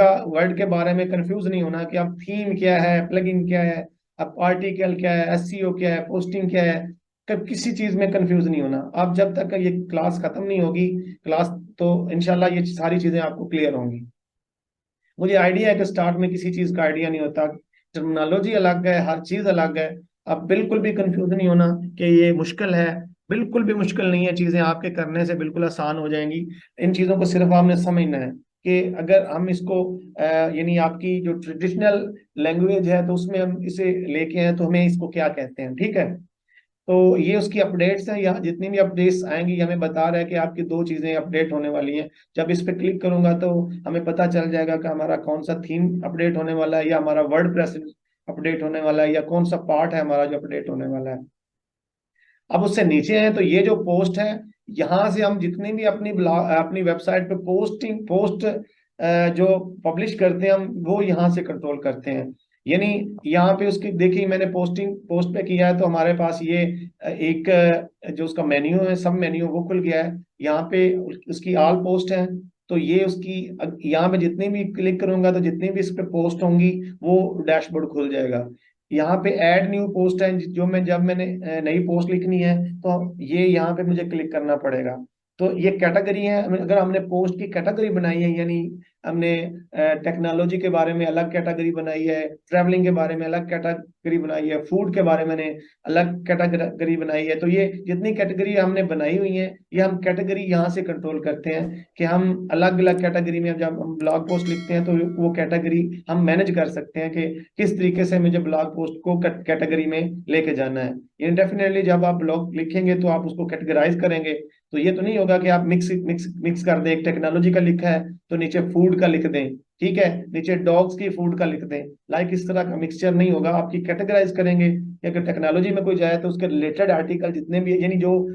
के बारे में कंफ्यूज नहीं होना कि आप थीम क्या है, प्लगइन क्या है, अब आर्टिकल क्या है, एसईओ क्या है, पोस्टिंग क्या है। कब किसी चीज में कंफ्यूज नहीं होना आप, जब तक ये क्लास खत्म नहीं होगी क्लास, तो इनशाला ये सारी चीजें आपको क्लियर होंगी। मुझे आइडिया है कि स्टार्ट में किसी चीज का आइडिया नहीं होता, टर्मिनोलॉजी अलग है, हर चीज अलग है। अब बिल्कुल भी कंफ्यूज नहीं होना कि ये मुश्किल है। बिल्कुल भी मुश्किल नहीं है, चीजें आपके करने से बिल्कुल आसान हो जाएंगी। इन चीजों को सिर्फ आपने समझना है कि अगर हम इसको यानी आपकी जो ट्रेडिशनल लैंग्वेज है तो उसमें हम इसे लेके हैं तो हमें इसको क्या कहते हैं, ठीक है। तो ये उसकी अपडेट्स हैं, यहाँ जितनी भी अपडेट्स आएंगी ये हमें बता रहा है कि आपकी दो चीजें अपडेट होने वाली हैं। जब इस पे क्लिक करूंगा तो हमें पता चल जाएगा कि हमारा कौन सा थीम अपडेट होने वाला है, या हमारा वर्डप्रेस अपडेट होने वाला है, या कौन सा पार्ट है हमारा जो अपडेट होने वाला है। अब उससे नीचे है तो ये जो पोस्ट है, यहाँ से हम जितनी भी अपनी वेबसाइट पे पोस्ट जो पब्लिश करते हैं हम वो यहाँ से कंट्रोल करते हैं। यानी यहाँ पे उसकी देखिए मैंने पोस्ट पे किया है तो हमारे पास ये एक जो उसका मेन्यू है, सब मेन्यू वो खुल गया है। यहाँ पे उसकी ऑल पोस्ट है, तो ये उसकी यहाँ पे जितनी भी क्लिक करूंगा तो जितनी भी इस पे पोस्ट होंगी वो डैशबोर्ड खुल जाएगा। यहाँ पे ऐड न्यू पोस्ट है, जो जब मैंने नई पोस्ट लिखनी है तो ये यहाँ पे मुझे क्लिक करना पड़ेगा। तो ये कैटेगरी है, अगर हमने पोस्ट की कैटेगरी बनाई है, यानी हमने टेक्नोलॉजी के बारे में अलग कैटेगरी बनाई है, ट्रैवलिंग के बारे में अलग कैटेगरी बनाई है, फूड के बारे में अलग कैटेगरी बनाई है, तो ये जितनी कैटेगरी हमने बनाई हुई है ये हम कैटेगरी यहाँ से कंट्रोल करते हैं कि हम अलग अलग कैटेगरी में जब हम ब्लॉग पोस्ट लिखते हैं तो वो कैटेगरी हम मैनेज कर सकते हैं कि किस तरीके से मुझे ब्लॉग पोस्ट को कैटेगरी में लेके जाना है। डेफिनेटली जब आप ब्लॉग लिखेंगे तो आप उसको कैटेगराइज करेंगे तो ये तो नहीं होगा कि आप मिक्स मिक्स मिक्स कर दें, एक टेक्नोलॉजी का लिखा है तो नीचे फूड का लिख दें, ठीक है, नीचे डॉग्स की फूड का लिख दें, लाइक इस तरह का मिक्सचर नहीं होगा। आपकी कैटेगराइज करेंगे कि अगर टेक्नोलॉजी में कोई जाए तो उसके रिलेटेड आर्टिकल जितने भी, यानी जो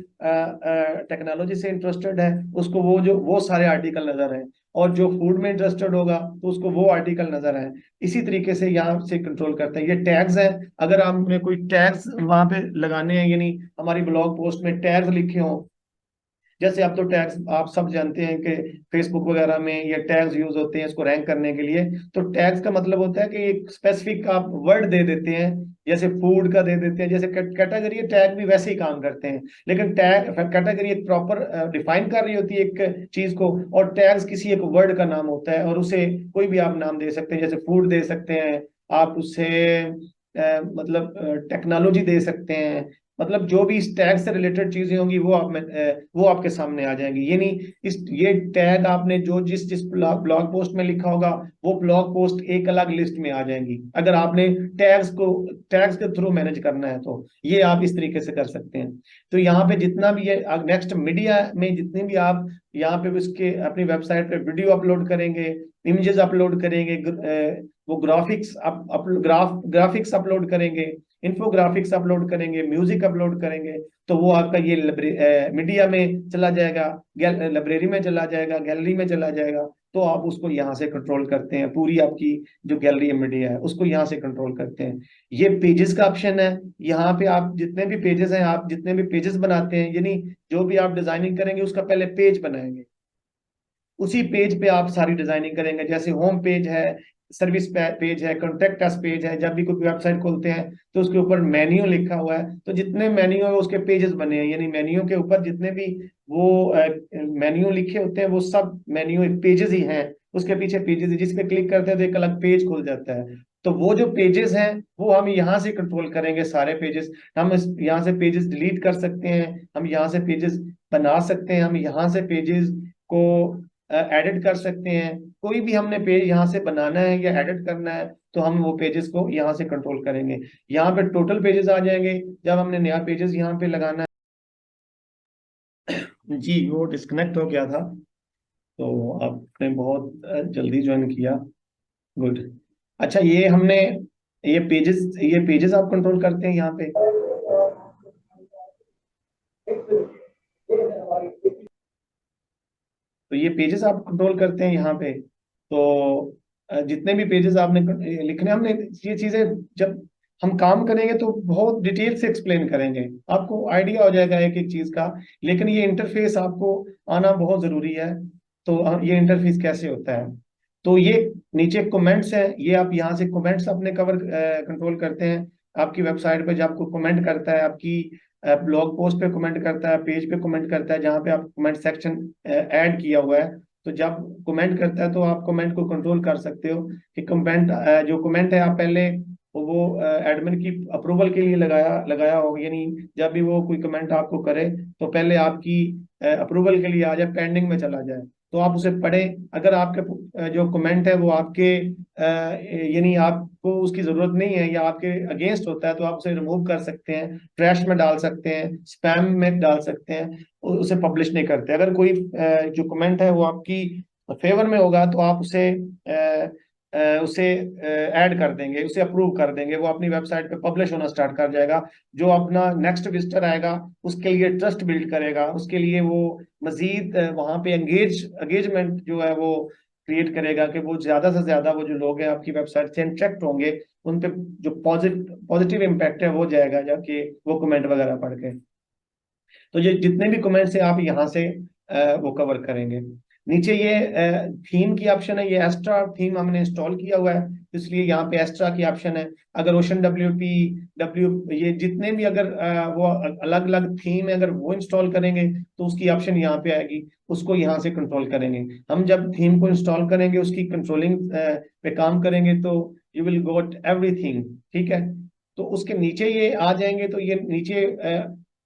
टेक्नोलॉजी से इंटरेस्टेड है उसको वो सारे आर्टिकल नजर आए, और जो फूड में इंटरेस्टेड होगा तो उसको वो आर्टिकल नजर आए। इसी तरीके से यहाँ से कंट्रोल करते हैं। ये टैग्स हैं, अगर आपने कोई टैग्स वहां पे लगाने हैं, यानी हमारी ब्लॉग पोस्ट में टैग्स लिखे हों, जैसे अब तो टैग्स आप सब जानते हैं कि फेसबुक वगैरह में ये टैग्स यूज होते हैं इसको रैंक करने के लिए। तो टैग्स का मतलब होता है कि एक स्पेसिफिक आप वर्ड दे देते हैं, जैसे फूड का दे देते हैं, जैसे कैटेगरी टैग भी वैसे ही काम करते हैं, लेकिन टैग कैटेगरी एक प्रॉपर डिफाइन कर रही होती है एक चीज को, और टैग्स किसी एक वर्ड का नाम होता है, और उसे कोई भी आप नाम दे सकते हैं, जैसे फूड दे सकते हैं आप उसे, मतलब टेक्नोलॉजी दे सकते हैं, मतलब जो भी इस टैग से रिलेटेड चीजें होंगी वो आप में वो आपके सामने आ जाएंगी। यानी ये टैग आपने जो जिस जिस ब्लॉग पोस्ट में लिखा होगा वो ब्लॉग पोस्ट एक अलग लिस्ट में आ जाएंगी, अगर आपने टैग्स के थ्रू मैनेज करना है तो ये आप इस तरीके से कर सकते हैं। तो यहाँ पे जितना भी है नेक्स्ट मीडिया में जितने भी आप यहाँ पे उसके अपनी वेबसाइट पे वीडियो अपलोड करेंगे, इमेजेस अपलोड करेंगे, वो ग्राफिक्स अपलोड करेंगे, इन्फोग्राफिक्स अपलोड करेंगे, म्यूजिक अपलोड करेंगे, तो वो आपका ये मीडिया में चला जाएगा, लाइब्रेरी में चला जाएगा, गैलरी में चला जाएगा। तो आप उसको यहाँ से कंट्रोल करते हैं, पूरी आपकी जो गैलरी मीडिया है उसको यहाँ से कंट्रोल करते हैं। ये पेजेस का ऑप्शन है, यहाँ पे आप जितने भी पेजेस हैं, आप जितने भी पेजेस बनाते हैं, यानी जो भी आप डिजाइनिंग करेंगे उसका पहले पेज बनाएंगे, उसी पेज पे आप सारी डिजाइनिंग करेंगे। जैसे होम पेज है, सर्विस पेज है, कॉन्टेक्ट अस पेज है, जब भी कोई वेबसाइट खोलते हैं तो उसके ऊपर मेन्यू लिखा हुआ है, तो जितने मेन्यू है उसके पेजेस बने हैं, यानी मेन्यू के ऊपर जितने भी वो मेन्यू लिखे होते हैं वो सब मेन्यू पेजेस ही हैं, उसके पीछे पेजेस है, जिस पे क्लिक करते हैं तो एक अलग पेज खुल जाता है। तो वो जो पेजेस हैं वो हम यहाँ से कंट्रोल करेंगे, सारे पेजेस हम यहाँ से पेजेस डिलीट कर सकते हैं, हम यहाँ से पेजेस बना सकते हैं, हम यहाँ से पेजेस को एडिट कर सकते हैं। कोई भी हमने पेज यहाँ से बनाना है या एडिट करना है तो हम वो पेजेस को यहाँ से कंट्रोल करेंगे। यहाँ पे टोटल पेजेस आ जाएंगे जब हमने नया पेजेस यहाँ पे लगाना है। जी वो डिस्कनेक्ट हो गया था, तो आपने बहुत जल्दी ज्वाइन किया, गुड। अच्छा ये पेजेस आप कंट्रोल करते हैं यहाँ पे। तो ये पेजेस आप कंट्रोल करते हैं यहाँ पे। तो जितने भी पेजेस आपने लिखने, हमने ये चीजें जब हम काम करेंगे तो बहुत डिटेल से एक्सप्लेन करेंगे, आपको आइडिया हो जाएगा एक एक चीज का, लेकिन ये इंटरफेस आपको आना बहुत जरूरी है। तो ये इंटरफेस कैसे होता है, तो ये नीचे कमेंट्स हैं, ये आप यहाँ से कमेंट्स अपने कंट्रोल करते हैं। आपकी वेबसाइट पे जब आपको कमेंट करता है, आपकी ब्लॉग पोस्ट पे कमेंट करता है, पेज पे कमेंट करता है, जहाँ पे आप कमेंट सेक्शन ऐड किया हुआ है, तो जब कमेंट करता है तो आप कमेंट को कंट्रोल कर सकते हो कि जो कमेंट है आप पहले वो एडमिन की अप्रूवल के लिए लगाया हो, यानी जब भी वो कोई कमेंट आपको करे तो पहले आपकी अप्रूवल के लिए आ जाए, पेंडिंग में चला जाए, तो आप उसे पढ़ें। अगर आपके जो कमेंट है वो आपके यानी आपको उसकी जरूरत नहीं है या आपके अगेंस्ट होता है तो आप उसे रिमूव कर सकते हैं, ट्रैश में डाल सकते हैं, स्पैम में डाल सकते हैं, उसे पब्लिश नहीं करते। अगर कोई जो कमेंट है वो आपकी फेवर में होगा तो आप उसे ऐड कर देंगे, उसे अप्रूव कर देंगे, वो अपनी वेबसाइट पे पब्लिश होना स्टार्ट कर जाएगा। जो अपना नेक्स्ट विजिटर आएगा उसके लिए ट्रस्ट बिल्ड करेगा, उसके लिए वो मजीद वहां पे एंगेजमेंट जो है वो क्रिएट करेगा कि वो ज्यादा से ज्यादा वो जो लोग हैं आपकी वेबसाइट से इंटरेक्ट होंगे, उन पे जो पॉजिटिव इम्पैक्ट है वो जाएगा जाके वो कमेंट वगैरह पढ़ के। तो ये जितने भी कमेंट्स हैं आप यहाँ से वो कवर करेंगे। नीचे ये थीम की ऑप्शन है, ये एक्स्ट्रा थीम हमने इंस्टॉल किया हुआ है इसलिए यहाँ पे एक्स्ट्रा की ऑप्शन है। अगर ओशन ये जितने भी अगर वो अलग अलग थीम है, अगर वो इंस्टॉल करेंगे तो उसकी ऑप्शन यहाँ पे आएगी, उसको यहाँ से कंट्रोल करेंगे। हम जब थीम को इंस्टॉल करेंगे उसकी कंट्रोलिंग पे काम करेंगे तो यू विल गोट एवरीथिंग, ठीक है। तो उसके नीचे ये आ जाएंगे, तो ये नीचे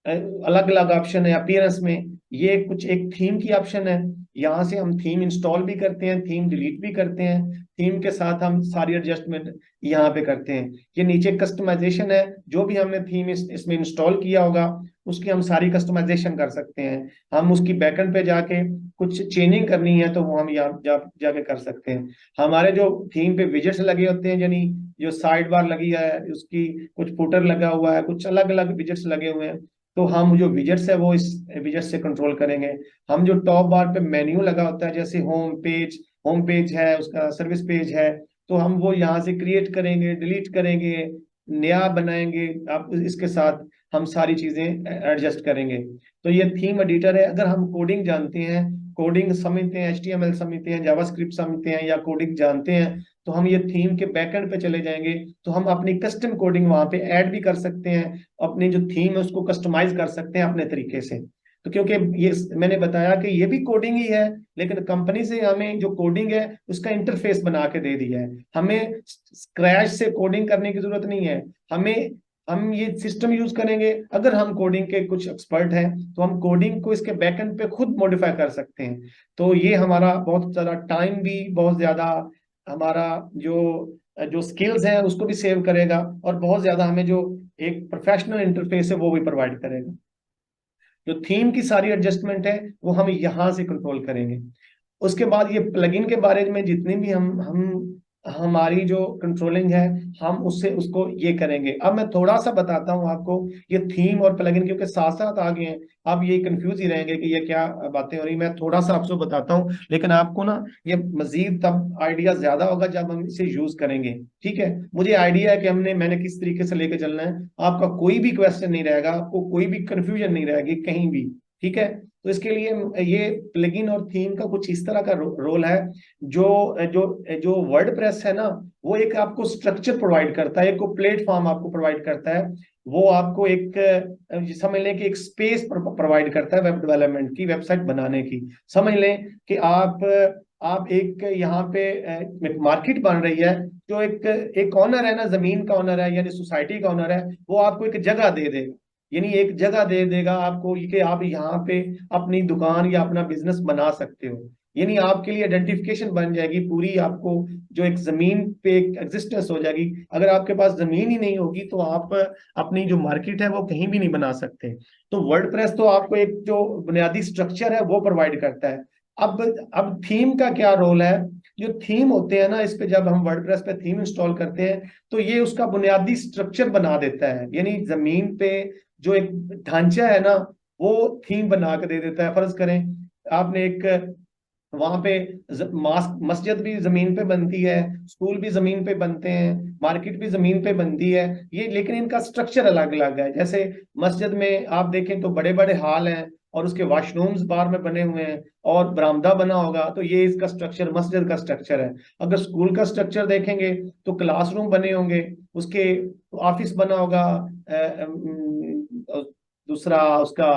अलग अलग ऑप्शन है अपीयरेंस में, ये कुछ एक थीम की ऑप्शन है, यहाँ से हम थीम इंस्टॉल भी करते हैं, थीम डिलीट भी करते हैं, थीम के साथ हम सारी एडजस्टमेंट यहाँ पे करते हैं। ये नीचे कस्टमाइजेशन है, जो भी हमने थीम इसमें इंस्टॉल किया होगा उसकी हम सारी कस्टमाइजेशन कर सकते हैं। हम उसकी बैकएंड पे जाके कुछ चेंजिंग करनी है तो वो हम यहाँ जाके कर सकते हैं। हमारे जो थीम पे विजेट्स लगे होते हैं, यानी जो साइड बार लगी है उसकी, कुछ फुटर लगा हुआ है, कुछ अलग अलग विजेट्स लगे हुए हैं, तो हम जो विजेट्स है वो इस विजेट से कंट्रोल करेंगे। हम जो टॉप बार पे मेन्यू लगा होता है, जैसे होम पेज है, उसका सर्विस पेज है, तो हम वो यहाँ से क्रिएट करेंगे, डिलीट करेंगे, नया बनाएंगे। आप इसके साथ हम सारी चीजें एडजस्ट करेंगे। तो ये थीम एडिटर है। अगर हम कोडिंग जानते हैं, कोडिंग समझते हैं, HTML समझते हैं, जावास्क्रिप्ट समझते हैं या कोडिंग जानते हैं, तो हम ये थीम के बैकएंड पे चले जाएंगे, तो हम अपनी कस्टम कोडिंग वहां पे ऐड भी कर सकते हैं, अपनी जो थीम है उसको कस्टमाइज कर सकते हैं अपने तरीके से। तो क्योंकि ये मैंने बताया कि ये भी कोडिंग ही है, लेकिन कंपनी से हमें जो कोडिंग है उसका इंटरफेस बना के दे दिया है। हमें स्क्रैच से कोडिंग करने की जरूरत नहीं है। हम ये सिस्टम यूज करेंगे। अगर हम कोडिंग के कुछ एक्सपर्ट हैं तो हम कोडिंग को इसके बैकएंड पे खुद मॉडिफाई कर सकते हैं। तो ये हमारा बहुत ज्यादा टाइम भी, बहुत ज्यादा हमारा जो जो स्किल्स है उसको भी सेव करेगा, और बहुत ज्यादा हमें जो एक प्रोफेशनल इंटरफेस है वो भी प्रोवाइड करेगा। जो थीम की सारी एडजस्टमेंट है वो हम यहाँ से कंट्रोल करेंगे। उसके बाद ये प्लगइन के बारे में जितनी भी हम हमारी जो कंट्रोलिंग है, हम उससे उसको ये करेंगे। अब मैं थोड़ा सा बताता हूँ आपको ये थीम और प्लगइन, क्योंकि साथ साथ आ गए हैं, आप ये कंफ्यूज ही रहेंगे कि ये क्या बातें हो रही। मैं थोड़ा सा आपको बताता हूँ, लेकिन आपको ना ये मजीद तब आइडिया ज्यादा होगा जब हम इसे यूज करेंगे। ठीक है, मुझे आइडिया है कि मैंने किस तरीके से लेके चलना है। आपका कोई भी क्वेश्चन नहीं रहेगा, आपको कोई भी कंफ्यूजन नहीं रहेगी कहीं भी। ठीक है, तो इसके लिए ये प्लगइन और थीम का कुछ इस तरह का रोल है। जो जो जो वर्डप्रेस है ना, वो एक आपको स्ट्रक्चर प्रोवाइड करता है, एक प्लेटफॉर्म आपको प्रोवाइड करता है। वो आपको एक समझ लें कि एक स्पेस प्रोवाइड करता है वेब डेवलपमेंट की, वेबसाइट बनाने की। समझ लें कि आप एक यहाँ पे एक मार्केट बन रही है, जो एक ऑनर है ना, जमीन का ऑनर है यानी सोसाइटी का ऑनर है, वो आपको एक जगह दे देगा, यानी एक जगह दे देगा आपको कि आप यहाँ पे अपनी दुकान या अपना बिजनेस बना सकते हो। यानी आपके लिए आइडेंटिफिकेशन बन जाएगी पूरी, आपको जो एक जमीन पे एक एग्जिस्टेंस हो जाएगी। अगर आपके पास जमीन ही नहीं होगी तो आप अपनी जो मार्केट है वो कहीं भी नहीं बना सकते। तो वर्डप्रेस तो आपको एक जो बुनियादी स्ट्रक्चर है वो प्रोवाइड करता है। अब थीम का क्या रोल है? जो थीम होते हैं ना, इस पे जब हम वर्डप्रेस पे थीम इंस्टॉल करते हैं तो ये उसका बुनियादी स्ट्रक्चर बना देता है, यानी जमीन पे जो एक ढांचा है ना वो थीम बना के दे देता है। फर्ज करें आपने एक वहां पे मस्जिद भी जमीन पे बनती है, स्कूल भी जमीन पे बनते हैं, मार्केट भी जमीन पे बनती है, ये लेकिन इनका स्ट्रक्चर अलग अलग है। जैसे मस्जिद में आप देखें तो बड़े बड़े हॉल हैं और उसके वॉशरूम्स बाहर में बने हुए हैं और बरामदा बना होगा, तो ये इसका स्ट्रक्चर मस्जिद का स्ट्रक्चर है। अगर स्कूल का स्ट्रक्चर देखेंगे तो क्लासरूम बने होंगे, उसके ऑफिस बना होगा, दूसरा उसका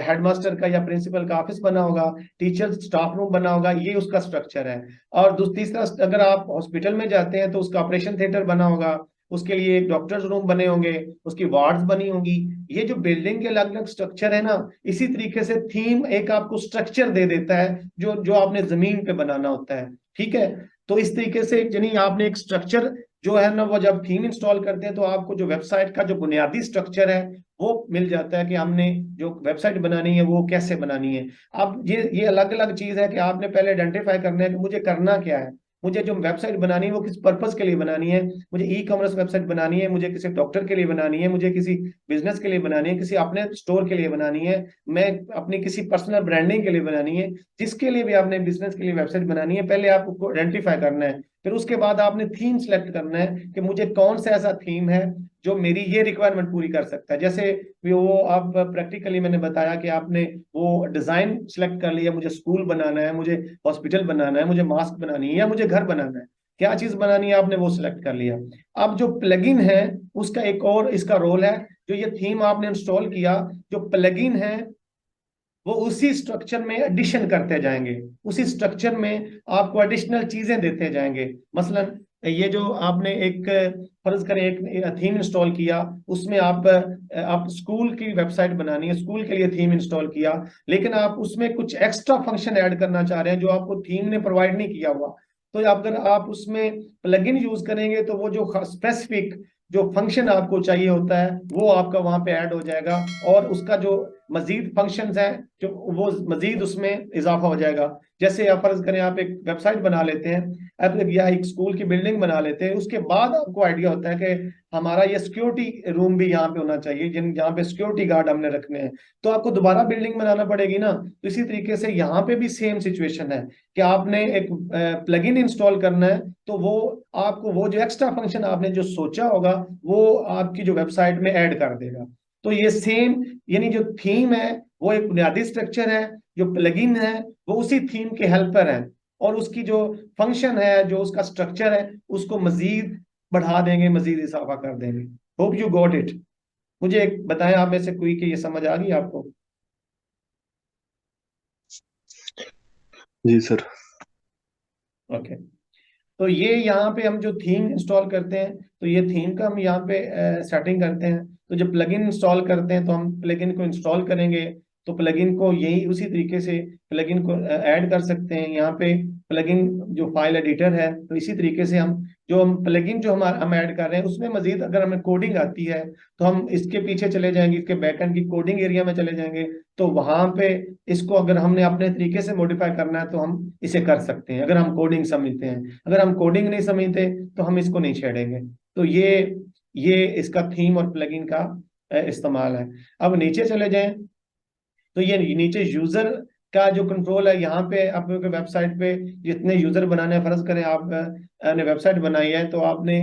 हेडमास्टर का या प्रिंसिपल का ऑफिस बना होगा, टीचर स्टाफ रूम बना होगा, ये उसका स्ट्रक्चर है। और तीसरा, अगर आप हॉस्पिटल में जाते हैं तो उसका ऑपरेशन थिएटर बना होगा, उसके लिए डॉक्टर्स रूम बने होंगे, उसकी वार्ड्स बनी होंगी। ये जो बिल्डिंग के अलग अलग स्ट्रक्चर है ना, इसी तरीके से थीम एक आपको स्ट्रक्चर दे देता है जो जो आपने जमीन पे बनाना होता है। ठीक है, तो इस तरीके से यानी आपने एक स्ट्रक्चर जो है ना, वो जब थीम इंस्टॉल करते हैं तो आपको जो वेबसाइट का जो बुनियादी स्ट्रक्चर है वो मिल जाता है कि हमने जो वेबसाइट बनानी है वो कैसे बनानी है। अब ये अलग अलग चीज है कि आपने पहले आइडेंटिफाई करना है कि मुझे करना क्या है। मुझे जो वेबसाइट बनानी है वो किस पर्पस के लिए बनानी है। मुझे ई कॉमर्स वेबसाइट बनानी है, मुझे किसी डॉक्टर के लिए बनानी है, मुझे किसी बिजनेस के लिए बनानी है, किसी अपने स्टोर के लिए बनानी है, मैं अपनी किसी पर्सनल ब्रांडिंग के लिए बनानी है। जिसके लिए भी आपने बिजनेस के लिए वेबसाइट बनानी है, पहले आपको आइडेंटिफाई करना है। फिर उसके बाद आपने थीम सेलेक्ट करना है कि मुझे कौन सा ऐसा थीम है जो मेरी ये रिक्वायरमेंट पूरी कर सकता है। जैसे वो आप प्रैक्टिकली मैंने बताया कि आपने वो डिजाइन सेलेक्ट कर लिया, मुझे स्कूल बनाना है, मुझे हॉस्पिटल बनाना है, मुझे मास्क बनानी है या मुझे घर बनाना है, क्या चीज बनानी है आपने वो सिलेक्ट कर लिया। अब जो प्लगइन है उसका एक और इसका रोल है। जो ये थीम आपने इंस्टॉल किया, जो प्लगइन है वो उसी स्ट्रक्चर में एडिशन करते जाएंगे, उसी स्ट्रक्चर में आपको एडिशनल चीजें देते जाएंगे। मसलन ये जो आपने एक फर्ज करें एक थीम इंस्टॉल किया, उसमें आप स्कूल की वेबसाइट बनानी है, स्कूल के लिए थीम इंस्टॉल किया, लेकिन आप उसमें कुछ एक्स्ट्रा फंक्शन ऐड करना चाह रहे हैं जो आपको थीम ने प्रोवाइड नहीं किया हुआ। तो अगर आप उसमें प्लगइन यूज करेंगे तो वो जो स्पेसिफिक जो फंक्शन आपको चाहिए होता है वो आपका वहां पे ऐड हो जाएगा, और उसका जो मजीद फंक्शंस हैं जो वो मजीद उसमें इजाफा हो जाएगा। जैसे आप फर्ज करें आप एक वेबसाइट बना लेते हैं, आप या एक स्कूल की बिल्डिंग बना लेते हैं, उसके बाद आपको आइडिया होता है कि हमारा ये सिक्योरिटी रूम भी यहाँ पे होना चाहिए, जिन जहाँ पे सिक्योरिटी गार्ड हमने रखने हैं, तो आपको दोबारा बिल्डिंग बनाना पड़ेगी ना। तो इसी तरीके से यहाँ पे भी सेम सिचुएशन है कि आपने एक प्लगइन इंस्टॉल करना है, तो वो आपको वो जो एक्स्ट्रा फंक्शन आपने जो सोचा होगा वो आपकी जो वेबसाइट में ऐड कर देगा। तो ये सेम, यानी जो थीम है वो एक बुनियादी स्ट्रक्चर है, जो प्लगइन है वो उसी थीम के हेल्पर है, और उसकी जो फंक्शन है, जो उसका स्ट्रक्चर है, उसको मजीद बढ़ा देंगे, मजीद इजाफा कर देंगे। Hope you got it. मुझे एक बताएं आप में से कोई कि ये समझ आ गई आपको? जी सर। ओके। तो ये यहाँ पे हम जो थीम इंस्टॉल करते हैं, तो ये थीम का हम यहाँ पे सेटिंग करते हैं। तो जब प्लगइन इंस्टॉल करते हैं तो हम प्लगइन को इंस्टॉल करेंगे, तो प्लगइन को यही उसी तरीके से प्लगइन को ऐड कर सकते हैं यहाँ पे। प्लगइन जो फाइल एडिटर है, तो इसी तरीके से हम प्लगइन जो हम ऐड कर रहे हैं उसमें मजीद अगर हमें कोडिंग आती है तो हम इसके पीछे चले जाएंगे, इसके बैकएंड की कोडिंग एरिया में चले जाएंगे। तो वहां पे इसको अगर हमने अपने तरीके से मॉडिफाई करना है तो हम इसे कर सकते हैं, अगर हम कोडिंग समझते हैं। अगर हम कोडिंग नहीं समझते तो हम इसको नहीं छेड़ेंगे। तो ये इसका थीम और प्लगइन का इस्तेमाल है। अब नीचे चले जाएं, तो ये नीचे यूजर का जो कंट्रोल है, यहाँ पे आपके वेबसाइट पे जितने यूजर बनाने हैं, फर्ज करें आप ने वेबसाइट बनाई है, तो आपने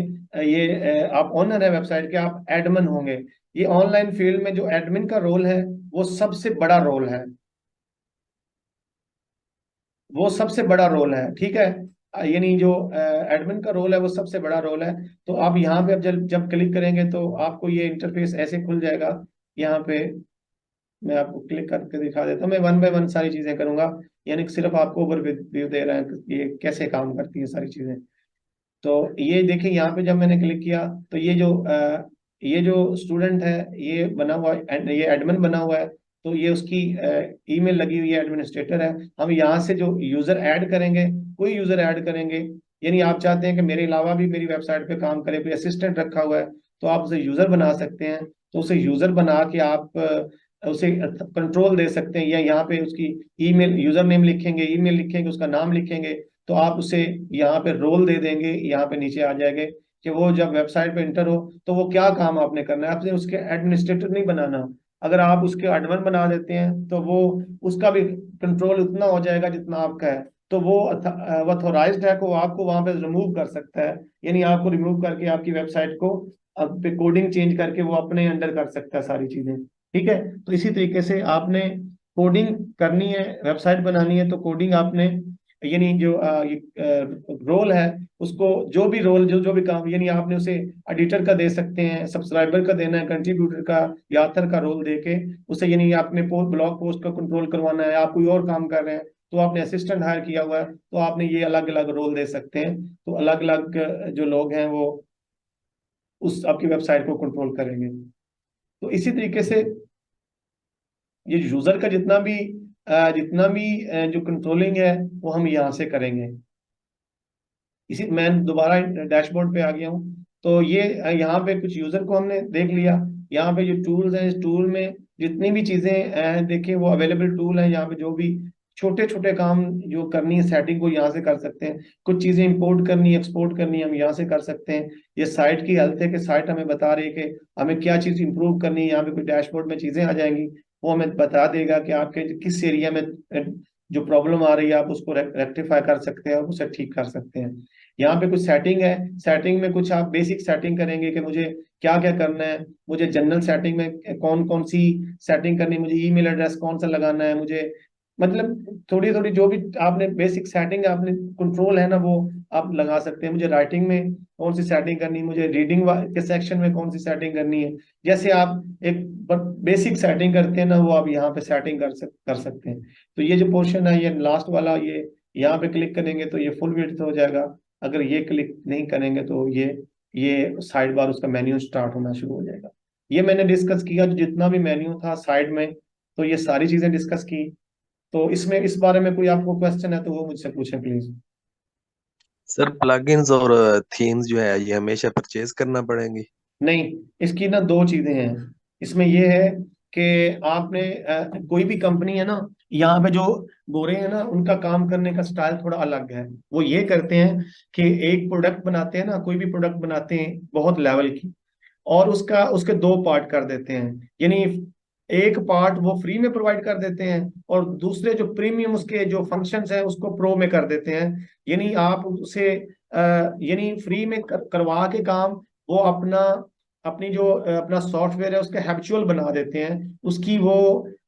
आप ओनर है वेबसाइट के, आप एडमिन होंगे। ये ऑनलाइन फील्ड में जो एडमिन का रोल है वो सबसे बड़ा रोल है, वो सबसे बड़ा रोल है, ठीक है। यानी जो एडमिन का रोल है वो सबसे बड़ा रोल है। तो आप यहाँ पे अब जब जब क्लिक करेंगे तो आपको ये इंटरफेस ऐसे खुल जाएगा। यहाँ पे मैं आपको क्लिक करके दिखा देता हूँ, मैं वन बाय वन सारी चीजें करूंगा, यानी कि सिर्फ आपको ओवरव्यू दे रहा है कि ये कैसे काम करती है सारी चीजें। तो ये देखिए यहाँ पे जब मैंने क्लिक किया तो ये जो स्टूडेंट है ये बना हुआ है, ये एडमिन बना हुआ है, तो ये उसकी ईमेल लगी हुई है, एडमिनिस्ट्रेटर है। हम यहाँ से जो यूजर ऐड करेंगे, कोई यूजर ऐड करेंगे, यानी आप चाहते हैं कि मेरे अलावा भी मेरी वेबसाइट पे काम करे, कोई असिस्टेंट रखा हुआ है, तो आप उसे यूजर बना सकते हैं। तो उसे यूजर बना के आप उसे कंट्रोल दे सकते हैं, या यहाँ पे उसकी ईमेल, यूजर नेम लिखेंगे, ईमेल लिखेंगे, उसका नाम लिखेंगे, तो आप उसे यहाँ पे रोल दे देंगे, यहाँ पे नीचे आ जाएंगे कि वो जब वेबसाइट पे इंटर हो तो वो क्या काम आपने करना है। आपने उसके एडमिनिस्ट्रेटर नहीं बनाना। अगर आप उसके एडमिन बना देते हैं तो वो उसका भी कंट्रोल उतना हो जाएगा जितना आपका है। तो वो ऑथोराइज्ड है, को आपको वहां पे रिमूव कर सकता है, यानी आपको रिमूव करके आपकी वेबसाइट को अब पे कोडिंग चेंज करके वो अपने अंडर कर सकता है सारी चीजें, ठीक है। तो इसी तरीके से आपने कोडिंग करनी है, वेबसाइट बनानी है, तो कोडिंग आपने, यानी जो रोल है उसको, जो भी रोल जो भी काम, यानी आपने उसे एडिटर का दे सकते हैं, सब्सक्राइबर का देना है, कंट्रीब्यूटर का या ऑथर का रोल देके उसे, यानी आपने ब्लॉग पोस्ट का कंट्रोल करवाना है, आप कोई और काम कर रहे हैं तो आपने असिस्टेंट हायर किया हुआ है, तो आपने ये अलग अलग रोल दे सकते हैं। तो अलग अलग जो लोग हैं वो उस आपकी वेबसाइट को कंट्रोल करेंगे। तो इसी तरीके से ये यूजर का जितना भी जो कंट्रोलिंग है वो हम यहाँ से करेंगे। इसी मैं दोबारा डैशबोर्ड पे आ गया हूँ। तो ये यहाँ पे कुछ यूजर को हमने देख लिया। यहाँ पे जो टूल्स हैं, इस टूल में जितनी भी चीजें देखिए वो अवेलेबल टूल है। यहाँ पे जो भी छोटे छोटे काम जो करनी है सेटिंग को यहाँ से कर सकते हैं। कुछ चीजें इंपोर्ट करनी, एक्सपोर्ट करनी हम यहाँ से कर सकते हैं। ये साइट की हेल्थ है कि साइट हमें बता रही है कि हमें क्या चीज इंप्रूव करनी है। यहाँ पे कुछ डैशबोर्ड में चीजें आ जाएंगी, वो हमें बता देगा कि आपके किस एरिया में जो प्रॉब्लम आ रही है आप उसको रेक्टिफाई कर सकते हैं और उसे ठीक कर सकते हैं। यहाँ पे कुछ सेटिंग है, सेटिंग में कुछ आप बेसिक सेटिंग करेंगे कि मुझे क्या क्या करना है। मुझे जनरल सेटिंग में कौन कौन सी सेटिंग करनी है, मुझे ईमेल एड्रेस कौन सा लगाना है, मुझे मतलब थोड़ी थोड़ी जो भी आपने बेसिक सेटिंग आपने कंट्रोल है ना वो आप लगा सकते हैं। मुझे राइटिंग में कौन सी सेटिंग करनी है, मुझे रीडिंग के सेक्शन में कौन सी सेटिंग करनी है, जैसे आप एक बेसिक सेटिंग करते हैं ना वो आप यहाँ पे सेटिंग कर सकते हैं। तो ये जो पोर्शन है ये लास्ट वाला, ये यहाँ पे क्लिक करेंगे तो ये फुल विड्थ हो जाएगा। अगर ये क्लिक नहीं करेंगे तो ये साइड बार उसका मेन्यू स्टार्ट होना शुरू हो जाएगा। ये मैंने डिस्कस किया जो जितना भी मेन्यू था साइड में, तो ये सारी चीजें डिस्कस की। तो इसमें इस बारे में कोई आपको क्वेश्चन है तो वो मुझसे पूछें प्लीज। सर प्लगइन्स और थीम्स जो है ये हमेशा परचेज करना पड़ेंगी? नहीं, इसकी ना दो चीजें हैं। इसमें ये है कि आपने कोई भी कंपनी है ना, यहाँ पे जो गोरे हैं ना, उनका काम करने का स्टाइल थोड़ा अलग है। वो ये करते हैं कि एक प्रोडक्ट बनाते हैं ना, कोई भी प्रोडक्ट बनाते हैं बहुत लेवल की, और उसका उसके दो पार्ट कर देते हैं। यानी एक पार्ट वो फ्री में प्रोवाइड कर देते हैं, और दूसरे जो प्रीमियम उसके जो फंक्शंस हैं उसको प्रो में कर देते हैं। यानी आप उसे यानी फ्री में करवा के काम, वो अपना अपनी जो अपना सॉफ्टवेयर है उसका हैबिचुअल बना देते हैं, उसकी वो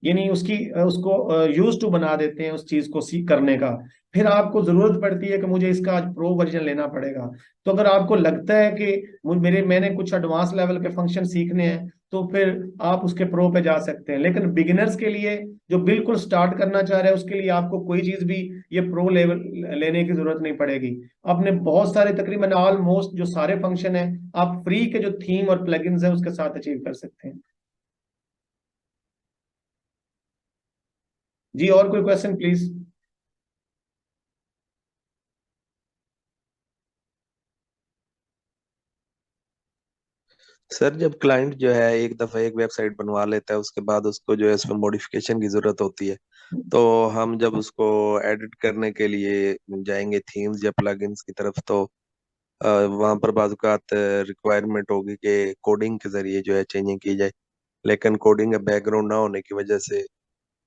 यानी उसको यूज टू बना देते हैं उस चीज को सीख करने का। फिर आपको जरूरत पड़ती है कि मुझे इसका आज प्रो वर्जन लेना पड़ेगा। तो अगर आपको लगता है कि मैंने कुछ एडवांस लेवल के फंक्शन सीखने हैं, तो फिर आप उसके प्रो पे जा सकते हैं। लेकिन बिगिनर्स के लिए, जो बिल्कुल स्टार्ट करना चाह रहे हैं, उसके लिए आपको कोई चीज भी ये प्रो लेवल लेने की जरूरत नहीं पड़ेगी। आपने बहुत सारे, तकरीबन ऑलमोस्ट जो सारे फंक्शन है, आप फ्री के जो थीम और प्लगइन्स है उसके साथ अचीव कर सकते हैं। जी, और कोई क्वेश्चन प्लीज। सर जब क्लाइंट जो है एक दफा एक वेबसाइट बनवा लेता है, उसके बाद उसको जो है उसमें मॉडिफिकेशन की जरूरत होती है, तो हम जब उसको एडिट करने के लिए जाएंगे थीम्स या प्लगइन्स की तरफ, तो वहां पर बाज़-औक़ात रिक्वायरमेंट होगी कि कोडिंग के जरिए जो है चेंजिंग की जाए, लेकिन कोडिंग का बैकग्राउंड ना होने की वजह से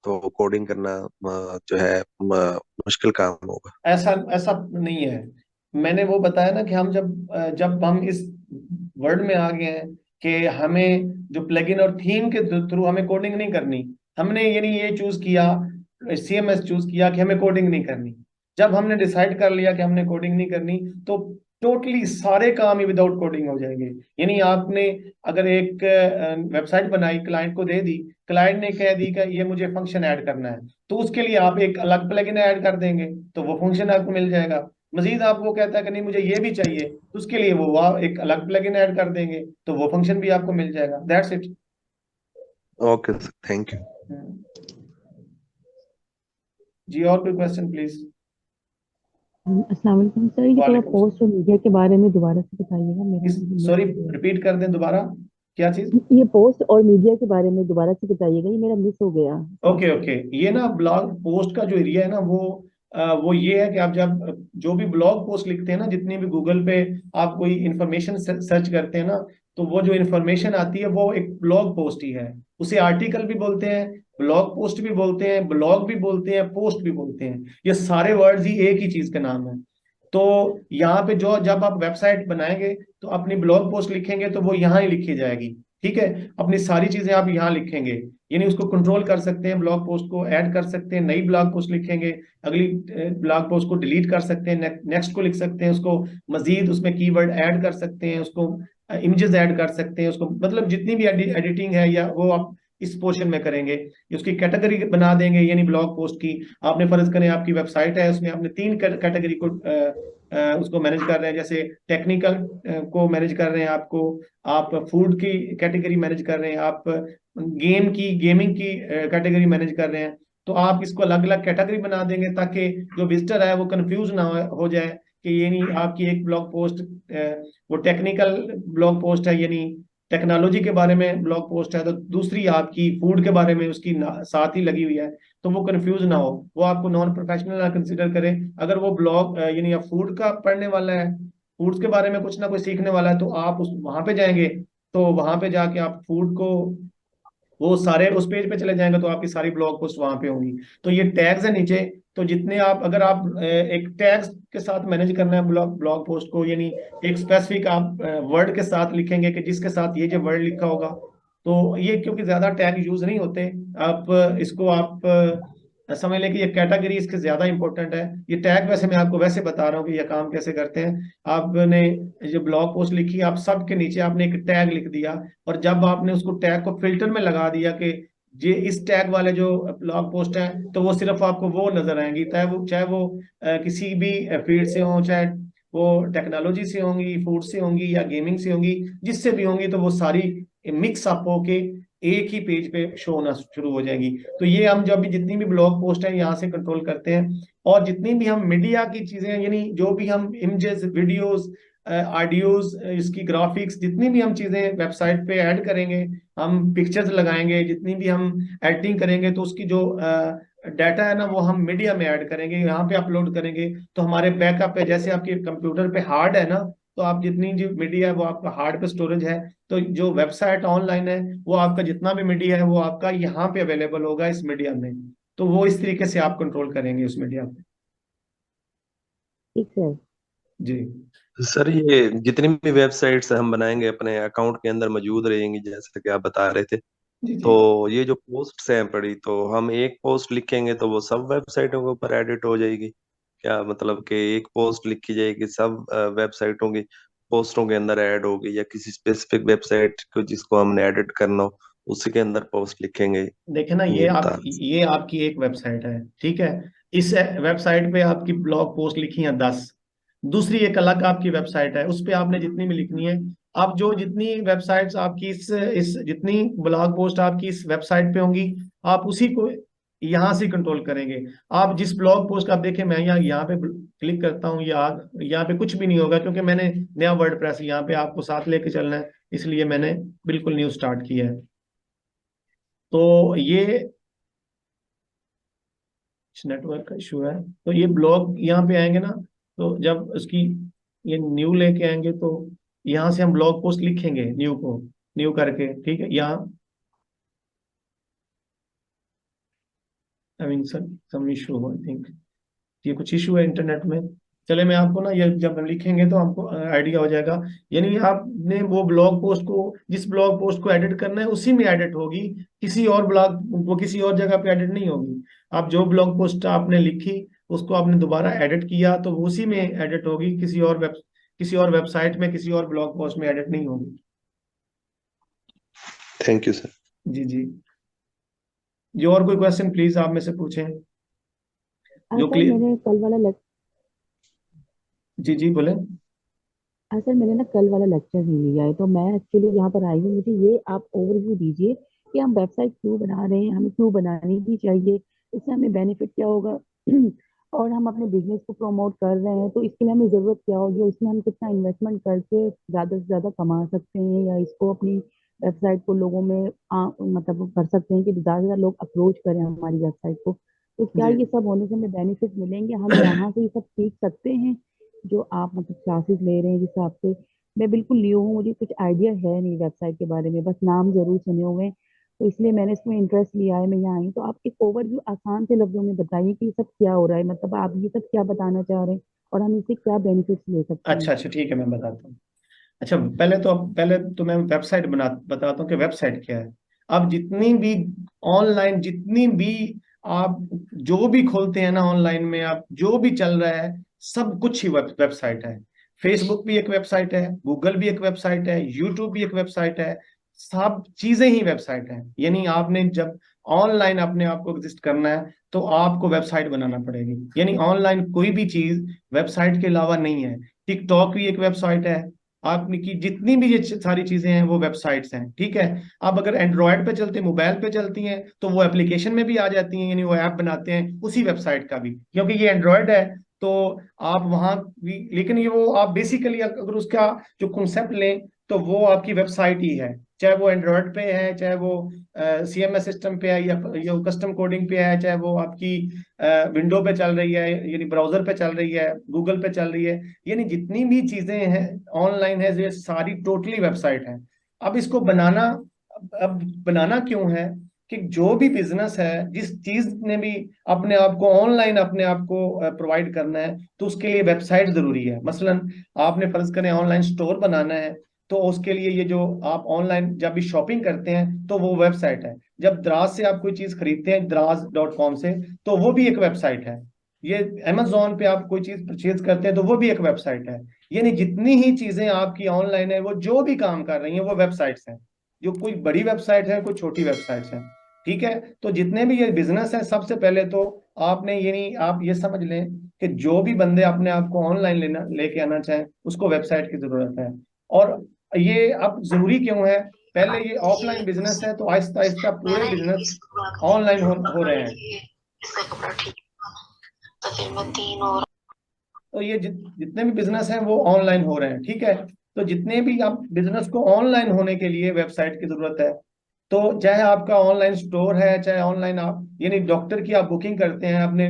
तो कोडिंग करना जो है मुश्किल काम होगा। ऐसा ऐसा नहीं है। मैंने वो बताया ना कि हम जब हम इस वर्ड में आ गए हैं कि हमें जो प्लगइन और थीम के थ्रू हमें कोडिंग नहीं करनी, हमने यानी ये चूज किया, सीएमएस चूज किया कि हमें कोडिंग नहीं करनी। जब हमने डिसाइड कर लिया कि हमने कोडिंग नहीं करनी, तो टोटली सारे काम ही विदाउट कोडिंग हो जाएंगे। यानी आपने अगर एक वेबसाइट बनाई, क्लाइंट को दे दी, क्लाइंट ने कह दी कि ये मुझे फंक्शन ऐड करना है, तो उसके लिए आप एक अलग प्लगइन ऐड कर देंगे, तो वो फंक्शन आपको मिल जाएगा। मजीद आप वो कहता है कि नहीं मुझे ये भी चाहिए, तो उसके लिए वो वहाँ एक अलग प्लगइन ऐड कर देंगे, तो वो फंक्शन भी आपको मिल जाएगा। That's it. Okay sir, thank you. जी, और कोई क्वेश्चन प्लीज। अस्सलाम वालेकुम सर, ये थोड़ा वालेकुम पोस्ट और मीडिया के बारे में दोबारा से बताइएगा, मेरा मिस सॉरी, हो गया। रिपीट कर दें दोबारा, क्या चीज। ये पोस्ट और मीडिया के बारे में दोबारा से बताइएगा, ये मेरा मिस हो गया। ओके ओके, ये ना ब्लॉग पोस्ट का जो एरिया है ना, वो ये है कि आप जब जो भी ब्लॉग पोस्ट लिखते हैं ना, जितनी भी गूगल पे आप कोई इंफॉर्मेशन सर्च करते हैं ना, तो वो जो इंफॉर्मेशन आती है वो एक ब्लॉग पोस्ट ही है। उसे आर्टिकल भी बोलते हैं, ब्लॉग पोस्ट भी बोलते हैं, ब्लॉग भी बोलते हैं, पोस्ट भी बोलते हैं। ये सारे वर्ड्स ही एक ही चीज का नाम है। तो यहाँ पे जो जब आप वेबसाइट बनाएंगे, तो अपनी ब्लॉग पोस्ट लिखेंगे तो वो यहाँ ही लिखी जाएगी। ठीक है, अपनी सारी चीजें आप यहाँ लिखेंगे, यानी उसको कंट्रोल कर सकते हैं, ब्लॉग पोस्ट को ऐड कर सकते हैं, नई ब्लॉग पोस्ट लिखेंगे, अगली ब्लॉग पोस्ट को डिलीट कर सकते हैं, नेक्स्ट को लिख सकते हैं, उसको मजीद उसमें कीवर्ड ऐड कर सकते हैं, उसको इमेजेस ऐड कर सकते हैं, उसको मतलब जितनी भी एडिटिंग है या वो आप इस पोर्शन में करेंगे। उसकी कैटेगरी बना देंगे, यानी ब्लॉग पोस्ट की आपने फर्ज करें आपकी वेबसाइट है, उसमें आपने 3 कैटेगरी को उसको मैनेज कर रहे हैं, जैसे टेक्निकल को मैनेज कर रहे हैं, आप फूड की कैटेगरी मैनेज कर रहे हैं, आप गेमिंग की कैटेगरी मैनेज कर रहे हैं। तो आप इसको अलग अलग कैटेगरी बना देंगे, ताकि जो विजिटर है वो कंफ्यूज ना हो जाए कि ये नहीं आपकी एक ब्लॉग पोस्ट वो टेक्निकल ब्लॉग पोस्ट है, यानी टेक्नोलॉजी के बारे में ब्लॉग पोस्ट है, तो दूसरी आपकी फूड के बारे में उसकी साथ ही लगी हुई है, तो वो कंफ्यूज ना हो, वो आपको नॉन प्रोफेशनल ना कंसिडर करे। अगर वो ब्लॉग यानी आप फूड का पढ़ने वाला है, फूड्स के बारे में कुछ ना कुछ सीखने वाला है, तो आप उस वहां पे जाएंगे, तो वहां पे जाके आप फूड को वो सारे उस पेज पे चले जाएंगे, तो आपकी सारी ब्लॉग पोस्ट वहां पे होंगी। तो ये टैग्स है नीचे, तो जितने आप अगर आप एक टैग्स के साथ मैनेज करना है ब्लॉग पोस्ट को, यानी एक स्पेसिफिक आप वर्ड के साथ लिखेंगे कि जिसके साथ ये जो वर्ड लिखा होगा, तो ये क्योंकि ज्यादा टैग यूज नहीं होते, आप इसको आप समझ लें कि ये कैटेगरी इसके ज्यादा इंपॉर्टेंट है। ये टैग वैसे मैं आपको वैसे बता रहा हूँ कि ये काम कैसे करते हैं। आपने जो ब्लॉग पोस्ट लिखी, आप सबके नीचे आपने एक टैग लिख दिया, और जब आपने उसको टैग को फिल्टर में लगा दिया कि ये इस टैग वाले जो ब्लॉग पोस्ट है, तो वो सिर्फ आपको वो नजर आएंगी, चाहे वो किसी भी फील्ड से हो, चाहे वो टेक्नोलॉजी से होंगी, फूड से होंगी, या गेमिंग से होंगी, जिससे भी होंगी, तो वो सारी मिक्स अप होके एक ही पेज पे शो होना शुरू हो जाएगी। तो ये हम जब भी जितनी भी ब्लॉग पोस्ट है यहाँ से कंट्रोल करते हैं, और जितनी भी हम मीडिया की चीजें, यानी जो भी हम इमेजेस, वीडियोस, ऑडियोज, इसकी ग्राफिक्स, जितनी भी हम चीजें वेबसाइट पे ऐड करेंगे, हम पिक्चर्स लगाएंगे, जितनी भी हम एडिटिंग करेंगे, तो उसकी जो डाटा है ना वो हम मीडिया में ऐड करेंगे, यहाँ पे अपलोड करेंगे। तो हमारे बैकअप पे, जैसे आपके कंप्यूटर पे हार्ड है ना, तो आप जितनी जो मीडिया है वो आपका हार्ड पे स्टोरेज है, तो जो वेबसाइट ऑनलाइन है वो आपका जितना भी मीडिया है वो आपका यहाँ पे अवेलेबल होगा इस मीडिया में। तो वो इस तरीके से आप कंट्रोल करेंगे उस मीडिया पे। ठीक सर। जी सर ये जितनी भी वेबसाइट्स हम बनाएंगे अपने अकाउंट के अंदर मौजूद रहेंगी, जैसे कि आप बता रहे थे, जी जी। तो ये जो पोस्ट्स हैं पड़ी, तो हम एक पोस्ट लिखेंगे तो वो सब वेबसाइटों के ऊपर एडिट हो जाएगी क्या? मतलब कि एक पोस्ट लिखी जाएगी, सब वेबसाइटों की पोस्टों के अंदर ऐड होगी, या किसी स्पेसिफिक वेबसाइट को जिसको हमने एडिट करना हो उसी के अंदर पोस्ट लिखेंगे? देखे ना, ये बता। ये आपकी एक वेबसाइट है, ठीक है। इस वेबसाइट पे आपकी ब्लॉग पोस्ट लिखी है 10, दूसरी एक अलग आपकी वेबसाइट है, उस पे आपने जितनी भी लिखनी है। आप जो जितनी वेबसाइट्स आपकी इस जितनी ब्लॉग पोस्ट आपकी इस वेबसाइट पे होंगी, आप उसी को यहाँ से कंट्रोल करेंगे। आप जिस ब्लॉग पोस्ट आप देखें, मैं यहाँ पे क्लिक करता हूँ, यहाँ पे कुछ भी नहीं होगा, क्योंकि मैंने नया वर्डप्रेस यहाँ पे आपको साथ लेके चलना है, इसलिए मैंने बिल्कुल न्यू स्टार्ट किया है। तो ये नेटवर्क का इशू है। तो ये ब्लॉग यहाँ पे आएंगे ना, तो जब उसकी ये न्यू लेके आएंगे, तो यहाँ से हम ब्लॉग पोस्ट लिखेंगे, न्यू को न्यू करके, ठीक है। यहाँ I mean some issue I think, ये कुछ इशू है इंटरनेट में। चले, मैं आपको ना ये जब हम लिखेंगे तो हमको आइडिया हो जाएगा। यानी आपने वो ब्लॉग पोस्ट को, जिस ब्लॉग पोस्ट को एडिट करना है उसी में एडिट होगी, किसी और ब्लॉग वो किसी और जगह पे एडिट नहीं होगी। आप जो ब्लॉग पोस्ट आपने लिखी उसको आपने दोबारा एडिट किया तो वो उसी में एडिट होगी, किसी और वेबसाइट में, किसी और ब्लॉग पोस्ट में एडिट नहीं होगी। Thank you sir. जी जी। जो और कोई क्वेश्चन प्लीज आप में से पूछें जो सर क्लियर। मैंने कल वाला जी जी बोले। सर मैंने ना कल वाला लेक्चर नहीं लिया है, तो मैं एक्चुअली यहाँ पर आई हूँ। मुझे ये आप ओवरव्यू दीजिए कि हम वेबसाइट क्यों बना रहे हैं, हमें क्यों बनानी भी चाहिए, इससे हमें बेनिफिट क्या होगा और हम अपने बिजनेस को प्रमोट कर रहे हैं तो इसके लिए हमें जरूरत क्या होगी, और इसमें हम कितना इन्वेस्टमेंट करके ज्यादा से ज्यादा कमा सकते हैं, या इसको अपनी वेबसाइट को लोगों में मतलब कर सकते हैं कि ज्यादा से ज्यादा लोग अप्रोच करें हमारी वेबसाइट को। तो क्या जी ये सब होने से हमें बेनिफिट मिलेंगे, हम यहाँ से ये सब सीख सकते हैं जो आप मतलब क्लासेस ले रहे हैं जिस हिसाब से? मैं बिल्कुल न्यू हूँ, मुझे कुछ आइडिया है नहीं वेबसाइट के बारे में, बस नाम जरूर सुने हुए हैं, तो इसलिए मैंने इसमें इंटरेस्ट लिया है, मैं यहाँ आई। तो आप एक ओवरव्यू आसान से लफ्जों में बताइए कि ये सब क्या हो रहा है, मतलब आप ये सब क्या बताना चाह रहे हैं और हम इससे क्या बेनिफिट्स ले सकते हैं। अच्छा अच्छा, ठीक है, मैं बताता हूँ। अच्छा, पहले तो मैं वेबसाइट बताता हूँ कि वेबसाइट क्या है। अब जितनी भी ऑनलाइन, जितनी भी आप जो भी खोलते हैं ना ऑनलाइन में, आप जो भी चल रहा है सब कुछ ही वेबसाइट है। फेसबुक भी एक वेबसाइट है, गूगल भी एक वेबसाइट है, यूट्यूब भी एक वेबसाइट है, सब चीजें ही वेबसाइट है। यानी आपने जब ऑनलाइन अपने आप को एग्जिस्ट करना है तो आपको वेबसाइट बनाना पड़ेगी। यानी ऑनलाइन कोई भी चीज वेबसाइट के अलावा नहीं है। टिकटॉक भी एक वेबसाइट है, आपने की जितनी भी ये सारी चीजें हैं वो वेबसाइट्स हैं, ठीक है। आप अगर एंड्रॉयड पे चलते हैं, मोबाइल पे चलती हैं, तो वो एप्लीकेशन में भी आ जाती हैं, यानी वो ऐप बनाते हैं उसी वेबसाइट का भी, क्योंकि ये एंड्रॉयड है तो आप वहां भी। लेकिन ये वो आप बेसिकली अगर उसका जो कॉन्सेप्ट लें तो वो आपकी वेबसाइट ही है, चाहे वो एंड्रॉयड पे है, चाहे वो CMS सिस्टम पे है, या कस्टम कोडिंग पे है, चाहे वो आपकी विंडो पे चल रही है, यानी ब्राउजर पे चल रही है, गूगल पे चल रही है। यानी जितनी भी चीजें हैं ऑनलाइन है, ये सारी टोटली वेबसाइट है। अब इसको बनाना, अब बनाना क्यों है कि जो भी बिजनेस है, जिस चीज ने भी अपने आप को ऑनलाइन अपने आप को प्रोवाइड करना है, तो उसके लिए वेबसाइट जरूरी है। मसलन आपने फर्ज करें ऑनलाइन स्टोर बनाना है, तो उसके लिए ये जो आप ऑनलाइन जब भी शॉपिंग करते हैं तो वो वेबसाइट है। जब दराज से आप कोई चीज खरीदते हैं दराज.com से, तो वो भी एक वेबसाइट है। ये अमेजोन पे आप कोई चीज परचेज करते हैं तो वो भी एक वेबसाइट है। यानी जितनी ही चीजें आपकी ऑनलाइन है, वो जो भी काम कर रही हैं वो वेबसाइट्स हैं। जो कोई बड़ी वेबसाइट है, कोई छोटी वेबसाइट्स हैं, ठीक है। तो जितने भी ये बिजनेस है, सबसे पहले तो आपने ये नहीं, आप ये समझ लें कि जो भी बंदे अपने आप को ऑनलाइन लेके आना चाहें उसको वेबसाइट की जरूरत है। और ये अब जरूरी क्यों है? पहले ये ऑफलाइन बिजनेस है, तो आहिस्ता आहिस्ता पूरे बिजनेस ऑनलाइन हो रहे हैं। तो ये जितने भी बिजनेस हैं वो ऑनलाइन हो रहे हैं, ठीक है। तो जितने भी आप बिजनेस को ऑनलाइन होने के लिए वेबसाइट की जरूरत है। तो चाहे आपका ऑनलाइन स्टोर है, चाहे ऑनलाइन आप यानी डॉक्टर की आप बुकिंग करते हैं, अपने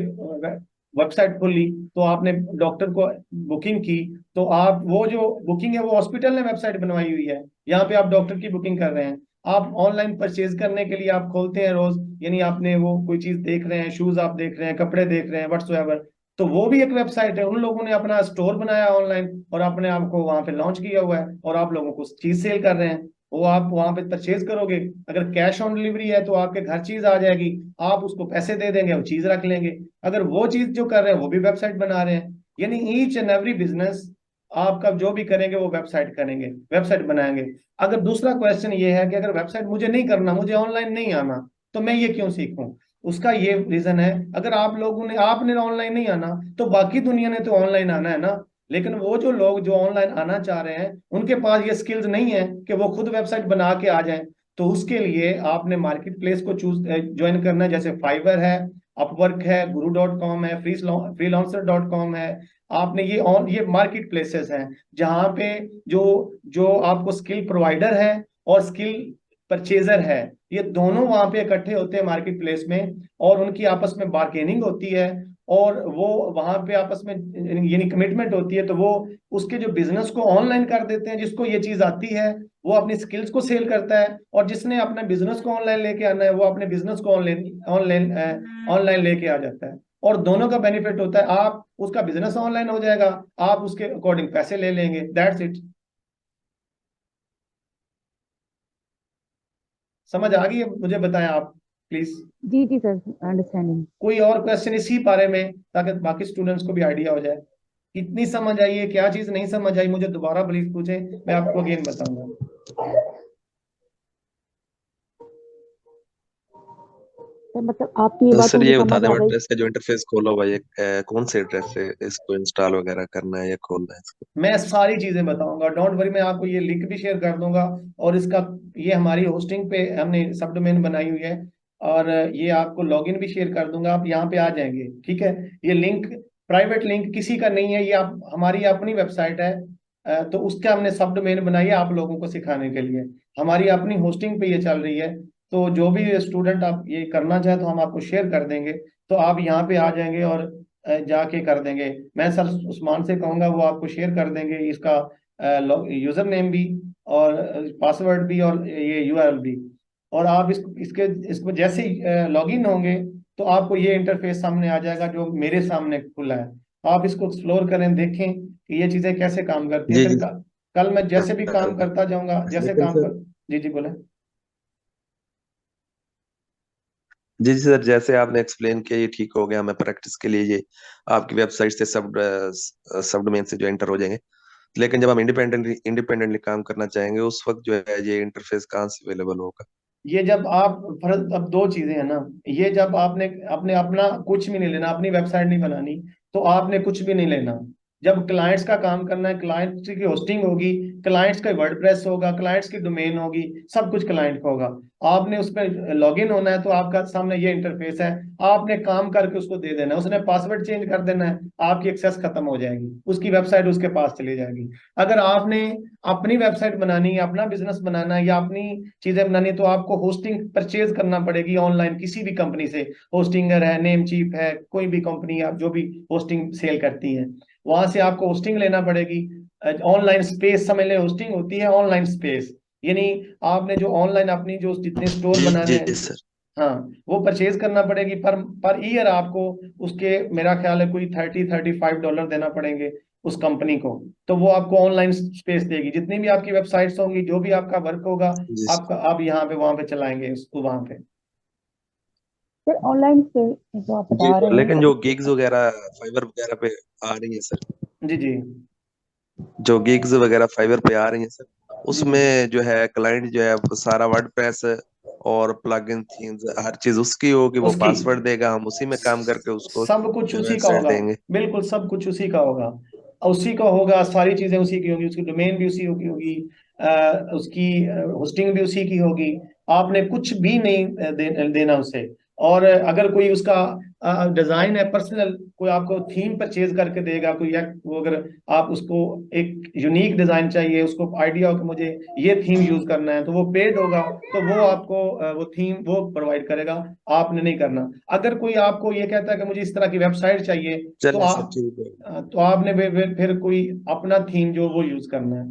वेबसाइट खोली तो आपने डॉक्टर को बुकिंग की, तो आप वो जो बुकिंग है वो हॉस्पिटल ने वेबसाइट बनवाई हुई है, यहाँ पे आप डॉक्टर की बुकिंग कर रहे हैं। आप ऑनलाइन परचेज करने के लिए आप खोलते हैं रोज, यानी आपने वो कोई चीज देख रहे हैं, शूज आप देख रहे हैं, कपड़े देख रहे हैं, व्हाट्सएवर, तो वो भी एक वेबसाइट है। उन लोगों ने अपना स्टोर बनाया ऑनलाइन और अपने आप को वहां पे लॉन्च किया हुआ है और आप लोगों को चीज सेल कर रहे हैं। वो आप वहां पे परचेज करोगे, अगर कैश ऑन डिलीवरी है तो आपके घर चीज आ जाएगी, आप उसको पैसे दे देंगे, वो चीज रख लेंगे। अगर वो चीज जो कर रहे हैं वो भी वेबसाइट बना रहे हैं, यानी ईच एंड एवरी बिजनेस आपका जो भी करेंगे वो वेबसाइट करेंगे, वेबसाइट बनाएंगे। अगर दूसरा क्वेश्चन ये है कि अगर वेबसाइट मुझे नहीं करना, मुझे ऑनलाइन नहीं आना, तो मैं ये क्यों सीखूं? उसका ये रीजन है, अगर आप लोगों ने आपने ऑनलाइन नहीं आना तो बाकी दुनिया ने तो ऑनलाइन आना है ना। लेकिन वो जो लोग जो ऑनलाइन आना चाह रहे हैं उनके पास ये स्किल्स नहीं है कि वो खुद वेबसाइट बना के आ जाएं। तो उसके लिए आपने मार्केट प्लेस को चूज ज्वाइन करना है, जैसे फाइवर है, अपवर्क है, guru.com है, freelancer.com है। आपने ये मार्केट प्लेसेस हैं जहां पे जो जो आपको स्किल प्रोवाइडर है और स्किल परचेजर है, ये दोनों वहां पे इकट्ठे होते हैं मार्केट प्लेस में, और उनकी आपस में बार्गेनिंग होती है, और वो वहां पे आपस में यानी कमिटमेंट होती है। तो वो उसके जो बिजनेस को ऑनलाइन कर देते हैं, जिसको ये चीज आती है वो अपनी स्किल्स को सेल करता है, और जिसने अपने बिजनेस को ऑनलाइन लेके आना है वो अपने बिजनेस को ऑनलाइन ऑनलाइन ऑनलाइन लेके आ जाता है। और दोनों का बेनिफिट होता है, आप उसका बिजनेस ऑनलाइन हो जाएगा, आप उसके अकॉर्डिंग पैसे ले लेंगे, दैट्स इट। समझ आ गई है? मुझे बताएं आप प्लीज। जी जी सर, अंडरस्टैंडिंग। कोई और क्वेश्चन इसी बारे में, ताकि बाकी स्टूडेंट्स को भी आइडिया हो जाए कितनी समझ आई है, क्या चीज नहीं समझ आई, मुझे दोबारा प्लीज पूछें, मैं आपको अगेन बताऊंगा। सर मतलब आपकी ये तो बात सर मुझे ये बता समझ दें, आ गई। वर्डप्रेस का जो इंटरफेस खोला हुआ है ये कौन से एड्रेस से इसको इंस्टॉल वगैरह करना है या खोलना है इसको? मैं सारी चीजें बताऊंगा, डोंट वरी, मैं आपको ये लिंक भी शेयर कर दूंगा, और इसका ये हमारी होस्टिंग पे हमने सब डोमेन बनाई हुई है, और ये आपको लॉगिन भी शेयर कर दूंगा, आप यहाँ पे आ जाएंगे, ठीक है। ये लिंक प्राइवेट लिंक किसी का नहीं है, ये आप हमारी अपनी वेबसाइट है, तो उसका हमने सब डोमेन बनाई है आप लोगों को सिखाने के लिए, हमारी अपनी होस्टिंग पे ये चल रही है। तो जो भी स्टूडेंट आप ये करना चाहे तो हम आपको शेयर कर देंगे, तो आप यहाँ पे आ जाएंगे और जाके कर देंगे। मैं सर उस्मान से कहूंगा वो आपको शेयर कर देंगे इसका यूजर नेम भी, और पासवर्ड भी, और ये यूआरएल भी। और आप इसको जैसे ही लॉगिन होंगे तो आपको ये इंटरफेस सामने आ जाएगा जो मेरे सामने खुला है। आप इसको एक्सप्लोर करें, देखें कि ये चीजें कैसे काम करती हैं, जी फिर जी कल मैं जैसे भी काम सर। करता जाऊंगा, जैसे लेकिन काम सर, कर। जी जी बोले। जी जी सर, जैसे आपने एक्सप्लेन किया ये ठीक हो गया, मैं प्रैक्टिस के लिए ये आपकी वेबसाइट से सब डोमेन से जो एंटर हो जाएंगे। लेकिन जब हम इंडिपेंडेंटली काम करना चाहेंगे उस वक्त जो है ये इंटरफेस कहाँ से अवेलेबल होगा? ये जब आप फर्ज, अब दो चीजें हैं ना, ये जब आपने आपने अपना कुछ भी नहीं लेना, अपनी वेबसाइट नहीं बनानी, तो आपने कुछ भी नहीं लेना। जब क्लाइंट्स का काम करना है, क्लाइंट्स की होस्टिंग होगी, क्लाइंट्स का वर्डप्रेस होगा, क्लाइंट्स की डोमेन होगी, सब कुछ क्लाइंट का होगा। आपने उस पर लॉग इन होना है, तो आपका सामने ये इंटरफेस है, आपने काम करके उसको दे देना है, उसने पासवर्ड चेंज कर देना है, आपकी एक्सेस खत्म हो जाएगी, उसकी वेबसाइट उसके पास चली जाएगी। अगर आपने अपनी वेबसाइट बनानी है, अपना बिजनेस बनाना है, या अपनी चीजें बनानी है, तो आपको होस्टिंग परचेज करना पड़ेगी ऑनलाइन किसी भी कंपनी से। होस्टिंगर है, नेम चीप है, कोई भी कंपनी आप जो भी होस्टिंग सेल करती है, वहां से आपको होस्टिंग लेना पड़ेगी। ऑनलाइन स्पेस समझ ले, होस्टिंग होती है ऑनलाइन स्पेस, यानी आपने जो ऑनलाइन अपनी जो जितने स्टोर जी बनाने जी हैं, सर। हाँ, वो परचेज करना पड़ेगी। पर ईयर आपको उसके मेरा ख्याल है कोई $30-35 देना पड़ेंगे उस कंपनी को। तो वो आपको ऑनलाइन स्पेस देगी, जितनी भी आपकी वेबसाइट्स होंगी, जो भी आपका वर्क होगा, जी आपका आप यहाँ पे वहां पे चलाएंगे उसको वहां पे। सर ऑनलाइन पे जो आप जी बता सर, रहे हैं लेकिन तो जो गिग्स वगैरह फाइवर वगैरह पे आ रही है सर, जी जी जो गिग्स वगैरह फाइवर पे आ रही है सर, जी जी। उसमें जो है क्लाइंट जो है वो सारा वर्डप्रेस और प्लगइन थीम्स हर चीज उसकी होगी, वो उसकी पासवर्ड देगा, हम उसी में काम करके उसको सब कुछ जो है उसी का वेबसाइट होगा, देंगे। बिल्कुल सब कुछ उसी का होगा, उसी का होगा, सारी चीजें उसी की होगी, उसकी डोमेन भी उसी की होगी, उसकी होस्टिंग भी उसी की होगी। आपने कुछ भी नहीं देना उसे। और अगर कोई उसका डिजाइन है पर्सनल, कोई आपको थीम परचेज करके देगा कोई, या वो अगर आप उसको एक यूनिक डिजाइन चाहिए, उसको आइडिया हो कि मुझे ये थीम यूज करना है, तो वो पेड होगा, तो वो आपको वो थीम वो प्रोवाइड करेगा, आपने नहीं करना। अगर कोई आपको ये कहता है कि मुझे इस तरह की वेबसाइट चाहिए, तो चलिए सर आप ठीक है। तो आपने फिर कोई अपना थीम जो वो यूज करना है।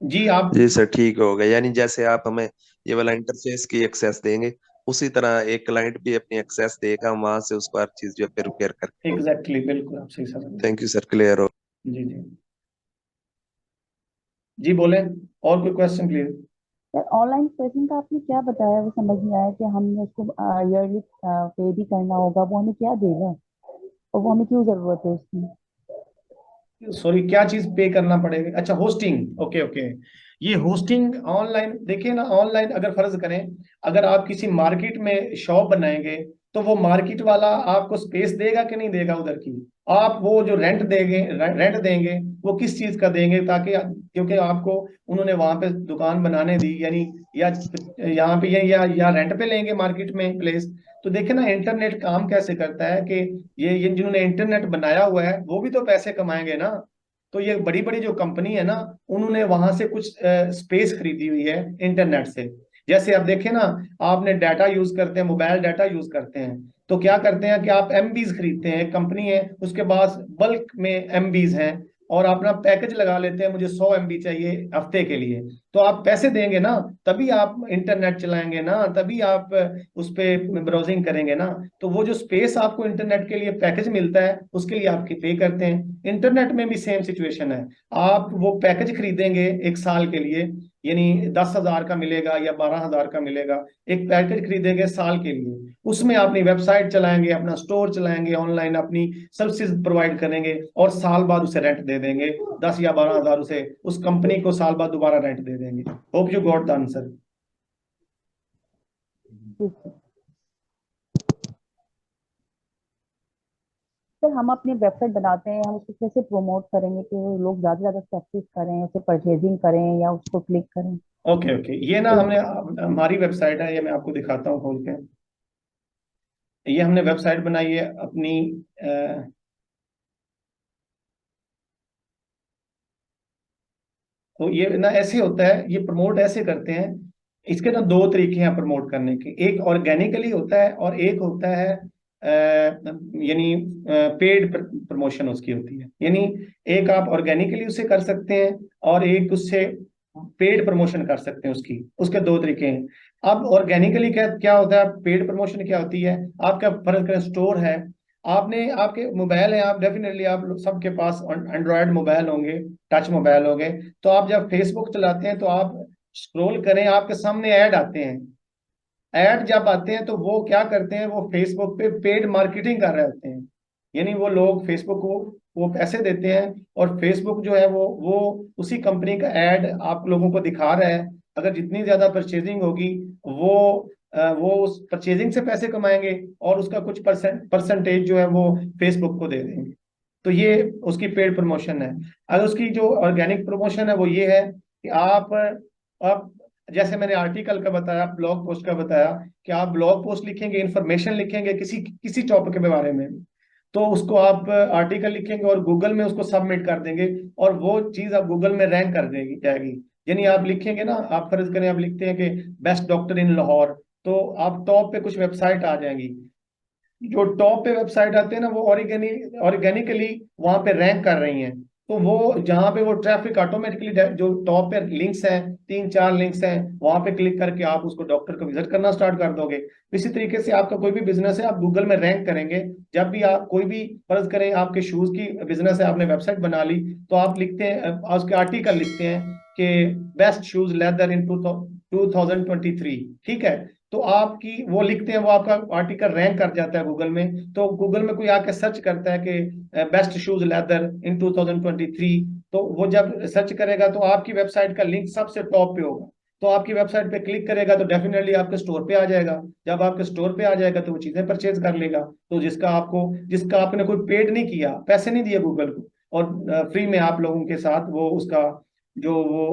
जी आप जी सर ठीक होगा, यानी जैसे आप हमें ये वाला इंटरफेस की एक्सेस देंगे, उसी तरह एक क्लाइंट भी अपनी एक्सेस देगा, वहां से उसको हर चीज जो है रिपेयर करके होगी। एग्जैक्टली बिल्कुल आप सही समझ गए। थैंक यू सर, क्लियर हो। जी जी जी बोले, और कोई question please. Sir online session का आपने क्या बताया, वो समझ नहीं आया कि हमने उसको ईयरली पे भी करना होगा, वो हमें क्या देगा और वो हमें क्यों जरूरत है उसकी? सॉरी, क्या चीज पे करना पड़ेगा? अच्छा, होस्टिंग, ओके ओके। ये होस्टिंग ऑनलाइन, देखिए ना, ऑनलाइन अगर फर्ज करें, अगर आप किसी मार्केट में शॉप बनाएंगे, तो वो मार्केट वाला आपको स्पेस देगा कि नहीं देगा उधर की? आप वो जो रेंट देंगे, वो किस चीज का देंगे? ताकि, क्योंकि आपको उन्होंने वहां पे दुकान बनाने दी, यानी या यहाँ पे या रेंट पे लेंगे मार्केट में प्लेस। तो देखिए ना, इंटरनेट काम कैसे करता है कि ये जिन्होंने इंटरनेट बनाया हुआ है वो भी तो पैसे कमाएंगे ना। तो ये बड़ी बड़ी जो कंपनी है ना, उन्होंने वहां से कुछ स्पेस खरीदी हुई है इंटरनेट से। जैसे आप देखें ना, आपने डाटा यूज करते हैं, मोबाइल डाटा यूज करते हैं, तो क्या करते हैं कि आप एमबीज खरीदते हैं, कंपनी है उसके पास बल्क में एमबीज हैं, और अपना पैकेज लगा लेते हैं, मुझे 100 MB चाहिए हफ्ते के लिए। तो आप पैसे देंगे ना, तभी आप इंटरनेट चलाएंगे ना, तभी आप उस पर ब्राउजिंग करेंगे ना। तो वो जो स्पेस आपको इंटरनेट के लिए पैकेज मिलता है, उसके लिए आप पे करते हैं। इंटरनेट में भी सेम सिचुएशन है। आप वो पैकेज खरीदेंगे 1 साल के लिए, यानी 10,000 का मिलेगा या 12,000 का मिलेगा, एक पैकेज खरीदेंगे साल के लिए, उसमें अपनी वेबसाइट चलाएंगे, अपना स्टोर चलाएंगे, ऑनलाइन अपनी सर्विसेज प्रोवाइड करेंगे, और साल बाद उसे रेंट दे देंगे, 10 या 12,000 उसे उस कंपनी को साल बाद दोबारा रेंट दे देंगे। Hope you got the answer. ठीक है सर, हम अपनी वेबसाइट बनाते हैं, हम उसको कैसे प्रमोट करेंगे कि लोग ज्यादा से ज्यादा एक्सेस करें, उसे परचेजिंग करें या उसको क्लिक करें? ओके ओके, ये ना तो हमने, हमारी वेबसाइट है, ये मैं आपको दिखाता हूँ खोल के। ये हमने वेबसाइट बनाई है अपनी। तो ये ना ऐसे होता है, ये प्रमोट ऐसे करते हैं। इसके ना दो तरीके हैं प्रमोट करने के, एक ऑर्गेनिकली होता है और एक होता है यानी पेड प्रमोशन उसकी होती है। यानी एक आप ऑर्गेनिकली उसे कर सकते हैं, और एक उससे पेड प्रमोशन कर सकते हैं उसकी, उसके दो तरीके हैं। अब ऑर्गेनिकली क्या क्या होता है, पेड प्रमोशन क्या होती है? आपका फर्ज करें स्टोर है, आपने आपके मोबाइल है, आप डेफिनेटली आप लोग सबके पास एंड्रॉयड मोबाइल होंगे, टच मोबाइल होंगे। तो आप जब फेसबुक चलाते हैं, तो आप स्क्रॉल करें, आपके सामने ऐड आते हैं। ऐड जब आते हैं, तो वो क्या करते हैं, वो फेसबुक पे पेड मार्केटिंग कर रहे होते हैं। यानी वो लोग फेसबुक को वो पैसे देते हैं, और फेसबुक जो है वो उसी कंपनी का ऐड आप लोगों को दिखा रहा है। अगर जितनी ज्यादा परचेजिंग होगी, वो वो उस परचेजिंग से पैसे कमाएंगे, और उसका कुछ परसेंटेज जो है वो फेसबुक को दे देंगे। तो ये उसकी पेड प्रमोशन है। अगर उसकी जो ऑर्गेनिक प्रमोशन है, वो ये है कि आप जैसे मैंने आर्टिकल का बताया, ब्लॉग पोस्ट का बताया, कि आप ब्लॉग पोस्ट लिखेंगे, इंफॉर्मेशन लिखेंगे किसी किसी टॉपिक के बारे में, तो उसको आप आर्टिकल लिखेंगे और गूगल में उसको सबमिट कर देंगे, और वो चीज आप गूगल में रैंक कर देगी जाएगी। यानी आप लिखेंगे ना, आप फर्ज करें आप लिखते हैं कि बेस्ट डॉक्टर इन लाहौर, तो आप टॉप पे कुछ वेबसाइट आ जाएंगी। जो टॉप पे वेबसाइट आते हैं ना, वो ऑर्गेनिकली वहां पे रैंक कर रही हैं। तो वो जहां पे वो ट्रैफिक ऑटोमेटिकली, जो टॉप पे लिंक्स हैं, 3-4 लिंक्स हैं, वहां पे क्लिक करके आप उसको डॉक्टर को विजिट करना स्टार्ट कर दोगे। इसी तरीके से आपका कोई भी बिजनेस है, आप गूगल में रैंक करेंगे। जब भी आप कोई भी, फर्ज करें आपके शूज की बिजनेस है, आपने वेबसाइट बना ली, तो आप लिखते हैं, उसके आर्टिकल लिखते हैं कि बेस्ट शूज लेदर इन 2023, ठीक है? तो आपकी वो लिखते हैं, वो आपका आर्टिकल रैंक कर जाता है गूगल में। तो गूगल में कोई आके सर्च करता है कि बेस्ट शूज लेदर इन 2023, तो वो जब सर्च करेगा, तो आपकी वेबसाइट का लिंक सबसे टॉप पे होगा। तो आपकी वेबसाइट पे क्लिक करेगा, तो डेफिनेटली आपके स्टोर पे आ जाएगा। जब आपके स्टोर पे आ जाएगा, तो वो चीजें परचेज कर लेगा। तो जिसका आपने कोई पेड नहीं किया, पैसे नहीं दिए गूगल को, और फ्री में आप लोगों के साथ वो उसका जो वो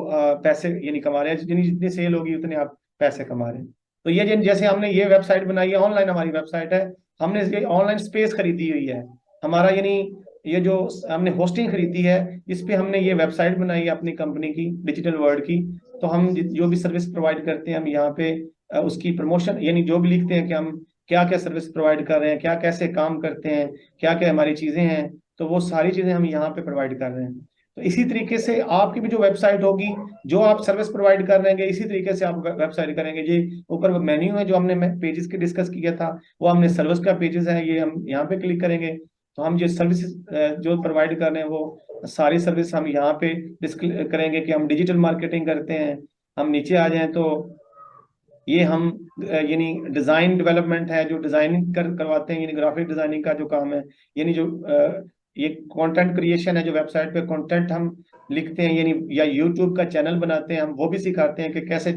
पैसे यानी कमा रहे हैं, जितनी जितनी सेल होगी उतने आप पैसे कमा रहे हैं। तो तो ये जैसे हमने ये वेबसाइट बनाई है, ऑनलाइन हमारी वेबसाइट है, हमने ये ऑनलाइन स्पेस खरीदी हुई है हमारा, यानी ये जो हमने होस्टिंग खरीदी है, इस पे हमने ये वेबसाइट बनाई है अपनी कंपनी की, डिजिटल वर्ल्ड की। तो हम जो भी सर्विस प्रोवाइड करते हैं हम यहाँ पे उसकी प्रमोशन, यानी जो भी लिखते हैं कि हम क्या क्या सर्विस प्रोवाइड कर रहे हैं, क्या कैसे काम करते हैं, क्या क्या हमारी चीजें हैं, तो वो सारी चीजें हम यहाँ पे प्रोवाइड कर रहे हैं। तो इसी तरीके से आपकी भी जो वेबसाइट होगी, जो आप सर्विस प्रोवाइड कर रहे हैं, इसी तरीके से आप वेबसाइट करेंगे। ये ऊपर मेन्यू है जो हमने पेजेस के डिस्कस किया था, वो हमने सर्विस का पेजेस है, ये हम यहाँ पे क्लिक करेंगे तो हम जो सर्विस जो प्रोवाइड कर रहे हैं वो सारी सर्विस हम यहाँ पे डिस्प्ले करेंगे कि हम डिजिटल मार्केटिंग करते हैं। हम नीचे आ जाएं तो ये हम यानी डिजाइन डेवलपमेंट है, जो डिजाइनिंग करवाते हैं, यानी ग्राफिक डिजाइनिंग का जो काम है, यानी जो ये कंटेंट क्रिएशन है, जो वेबसाइट पे कंटेंट हम लिखते हैं, यानी या यूट्यूब का चैनल बनाते हैं, हम वो भी सिखाते हैं कि कैसे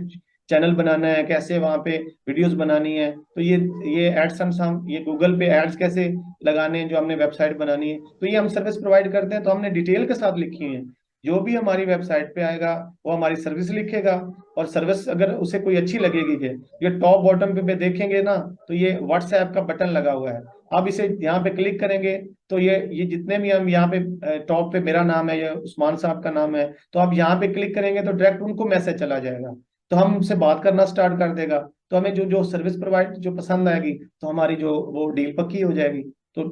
चैनल बनाना है, कैसे वहां पे वीडियोस बनानी है। तो ये एडसेंस, हम ये गूगल पे एड्स कैसे लगाने हैं, जो हमने वेबसाइट बनानी है, तो ये हम सर्विस प्रोवाइड करते हैं। तो हमने डिटेल के साथ लिखी है, जो भी हमारी वेबसाइट पे आएगा वो हमारी सर्विस लिखेगा, और सर्विस अगर उसे कोई अच्छी लगेगी, कि ये टॉप बॉटम पे देखेंगे ना, तो ये व्हाट्सएप का बटन लगा हुआ है, आप इसे यहाँ पे क्लिक करेंगे तो ये जितने भी हम यहाँ पे टॉप पे मेरा नाम है या उस्मान साहब का नाम है, तो आप यहाँ पे क्लिक करेंगे तो डायरेक्ट उनको मैसेज चला जाएगा, तो हम उनसे बात करना स्टार्ट कर देगा। तो हमें जो जो सर्विस प्रोवाइड जो पसंद आएगी, तो हमारी जो वो डील पक्की हो जाएगी। तो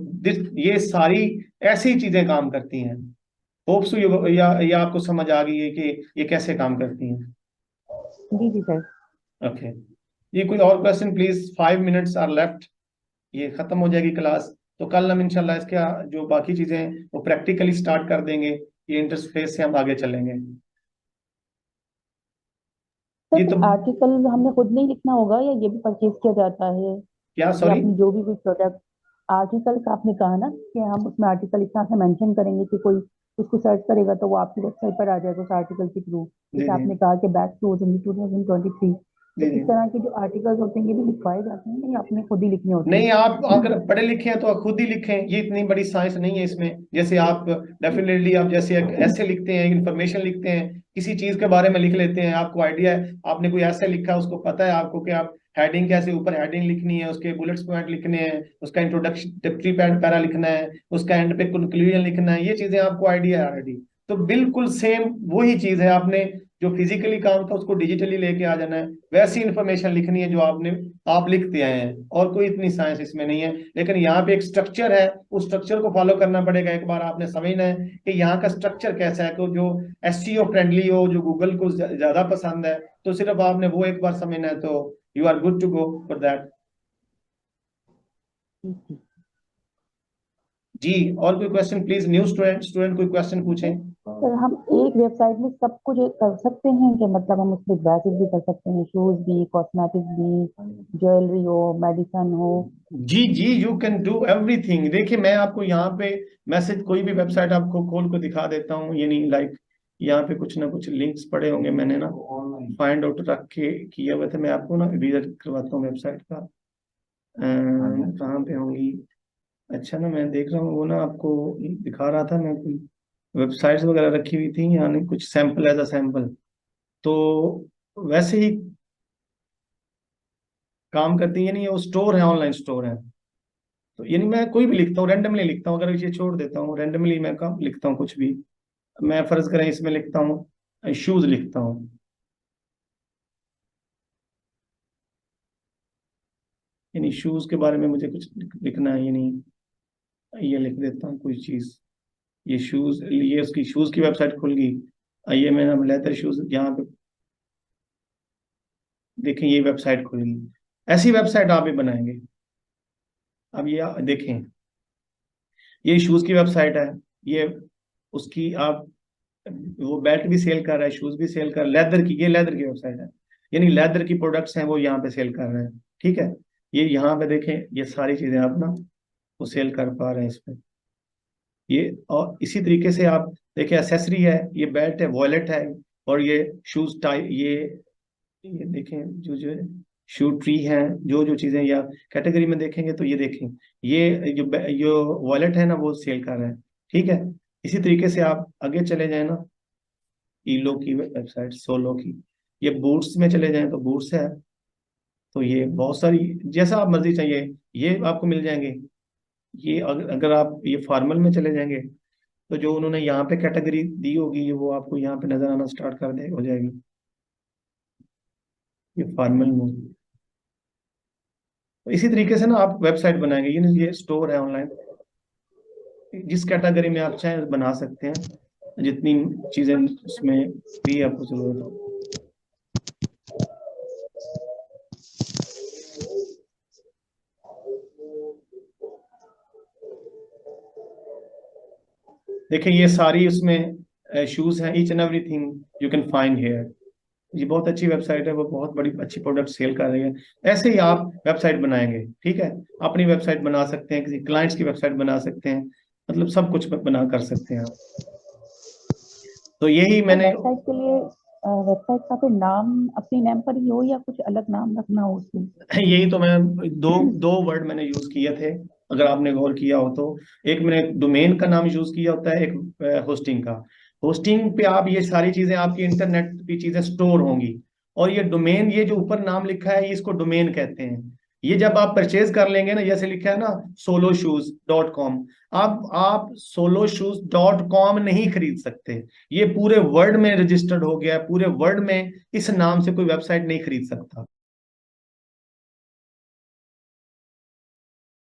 ये सारी ऐसी चीजें काम करती हैं। होप्स या आपको समझ आ गई है कि ये कैसे काम करती हैं। जी जी सर। ओके, ये कोई और question please, 5 minutes are left, ये खत्म हो जाएगी क्लास। तो कल हम इंशाल्लाह इसका जो बाकी चीजें हैं वो प्रैक्टिकली स्टार्ट कर देंगे, ये इंटरफेस से हम आगे चलेंगे। ये सर तो आर्टिकल हमने खुद नहीं लिखना होगा या ये भी परचेज किया जाता है? क्या, या सॉरी? अपनी जो भी कोई प्रोडक्ट आर्टिकल का आपने कहा ना कि हम उसमें आर्टिकल इस तरह से मेंशन करेंगे कि कोई उसको सर्च करेगा तो वो आपकी वेबसाइट पर आ जाएगा उस आर्टिकल के थ्रू। जी जैसे जी आपने कहा कि बैक टू 2023, तो जी जी। इस तरह के जो आर्टिकल्स होते हैं ये भी लिखवाए जाते हैं या आपने खुद ही लिखने होते नहीं, हैं? आप अगर पढ़े लिखे हैं तो आप खुद ही लिखें, ये इतनी बड़ी साइंस नहीं है इसमें। जैसे आप डेफिनेटली आप जैसे एक ऐसे लिखते हैं, इंफॉर्मेशन लिखते हैं, किसी चीज के बारे में लिख लेते हैं, आपको आइडिया है, आपने कोई ऐसे लिखा, उसको पता है आपको कि आप हेडिंग कैसे, ऊपर हेडिंग लिखनी है, उसके बुलेट्स पॉइंट लिखने हैं, उसका इंट्रोडक्शन थ्री पैरा लिखना है, उसका एंड पे कंक्लूजन लिखना है, ये चीजें आपको आइडिया है ऑलरेडी। तो बिल्कुल सेम वही चीज है, आपने जो फिजिकली काम था उसको डिजिटली लेके आ जाना है, वैसी इंफॉर्मेशन लिखनी है जो आप लिखते आए हैं, और कोई इतनी साइंस इसमें नहीं है। लेकिन यहाँ पे एक स्ट्रक्चर है, उस स्ट्रक्चर को फॉलो करना पड़ेगा। एक बार आपने समझना है कि यहाँ का स्ट्रक्चर कैसा है, तो जो एसईओ फ्रेंडली हो, जो गूगल को ज्यादा पसंद है, तो सिर्फ आपने वो एक बार समझना है, तो you are good to go for that. जी, और कोई क्वेश्चन प्लीज, न्यू स्टूडेंट कोई क्वेश्चन पूछें। सर हम एक वेबसाइट में सब कुछ कर सकते हैं कि मतलब हम उसमें ड्रेसेस भी कर सकते हैं, शूज भी, कॉस्मेटिक्स भी, ज्वेलरी हो, मेडिसिन हो? जी जी, यू कैन डू एवरीथिंग। देखिए मैं आपको यहाँ पे मैसेज, कोई भी वेबसाइट आपको खोल को दिखा देता हूँ, यानी लाइक यहाँ पे कुछ ना कुछ लिंक्स पड़े होंगे, मैंने ना फाइंड आउट रख के किए हुए थे। मैं आपको ना विजिट करवाता हूँ वेबसाइट का, कहाँ पे होंगी। अच्छा ना, मैं देख रहा हूँ वो ना आपको दिखा रहा था मैं, कोई वेबसाइट्स वगैरह रखी हुई थी, यानी कुछ सैंपल एज अ सैंपल, तो वैसे ही काम करती है। यानी वो स्टोर है, ऑनलाइन स्टोर है। तो यानी मैं कोई भी लिखता हूँ, रैंडमली लिखता हूँ, अगर ये छोड़ देता हूँ रैंडमली, मैं काम लिखता हूँ कुछ भी। मैं फर्ज करें इसमें लिखता हूँ शूज लिखता हूँ, यानी शूज के बारे में मुझे कुछ लिखना है, यानी ये लिख देता हूँ कोई चीज। ये शूज, ये उसकी शूज की वेबसाइट खुल गई। आइए मैं अब लेदर शूज यहाँ पे देखें, ये वेबसाइट खुल गई। ऐसी वेबसाइट आप भी बनाएंगे। अब ये देखें, ये शूज की वेबसाइट है, ये उसकी आप, वो बेल्ट भी सेल कर रहा है, शूज भी सेल कर, लेदर की, ये लेदर की वेबसाइट है, यानी लेदर की प्रोडक्ट्स हैं वो यहाँ पे सेल कर रहे हैं। ठीक है, ये यहाँ पे देखें, ये सारी चीजें आप ना वो सेल कर पा रहे हैं इस पे। ये और इसी तरीके से आप देखें, एसेसरी है, ये बेल्ट है, वॉलेट है, और ये शूज टाई, ये देखें जो जो शू ट्री है, जो जो चीजें या कैटेगरी में देखेंगे तो ये देखें, ये जो वॉलेट है ना वो सेल कर रहे हैं। ठीक है, इसी तरीके से आप आगे चले जाए ना, ईलो की वेबसाइट, सोलो की, ये बूट्स में चले जाएं तो बूट्स है, तो ये बहुत सारी, जैसा आप मर्जी चाहिए ये आपको मिल जाएंगे। ये अगर आप ये फॉर्मल में चले जाएंगे तो जो उन्होंने यहाँ पे कैटेगरी दी होगी वो आपको यहाँ पे नजर आना स्टार्ट कर दे हो जाएगी, ये फॉर्मल में। तो इसी तरीके से ना आप वेबसाइट बनाएंगे, ये स्टोर है ऑनलाइन, जिस कैटेगरी में आप चाहें बना सकते हैं, जितनी चीजें उसमें भी आपको जरूरत हो। देखिए ये सारी उसमें शूज हैं, each and everything you can find here. ये बहुत अच्छी वेबसाइट है, वो बहुत बड़ी अच्छी प्रोडक्ट सेल कर रही है। ऐसे ही आप वेबसाइट बनाएंगे, ठीक है, अपनी वेबसाइट बना सकते हैं, किसी क्लाइंट्स की वेबसाइट बना सकते हैं, मतलब सब कुछ बना कर सकते हैं आप। तो यही मैंने वेबसाइट के लिए वेबसाइट का फिर नाम अपने नेम पर ही हो या कुछ अलग नाम रखना हो उसमें? यही तो मैं दो वर्ड मैंने यूज किए थे, अगर आपने गौर किया हो तो। एक मैंने डोमेन का नाम यूज किया होता है, एक होस्टिंग का। होस्टिंग पे आप ये सारी चीजें, आपकी इंटरनेट की चीजें स्टोर होंगी, और ये डोमेन, ये जो ऊपर नाम लिखा है इसको डोमेन कहते हैं। ये जब आप परचेज कर लेंगे ना, जैसे लिखा है ना soloshoes.com, आप soloshoes.com नहीं खरीद सकते। ये पूरे वर्ल्ड में रजिस्टर्ड हो गया है, पूरे वर्ल्ड में इस नाम से कोई वेबसाइट नहीं खरीद सकता।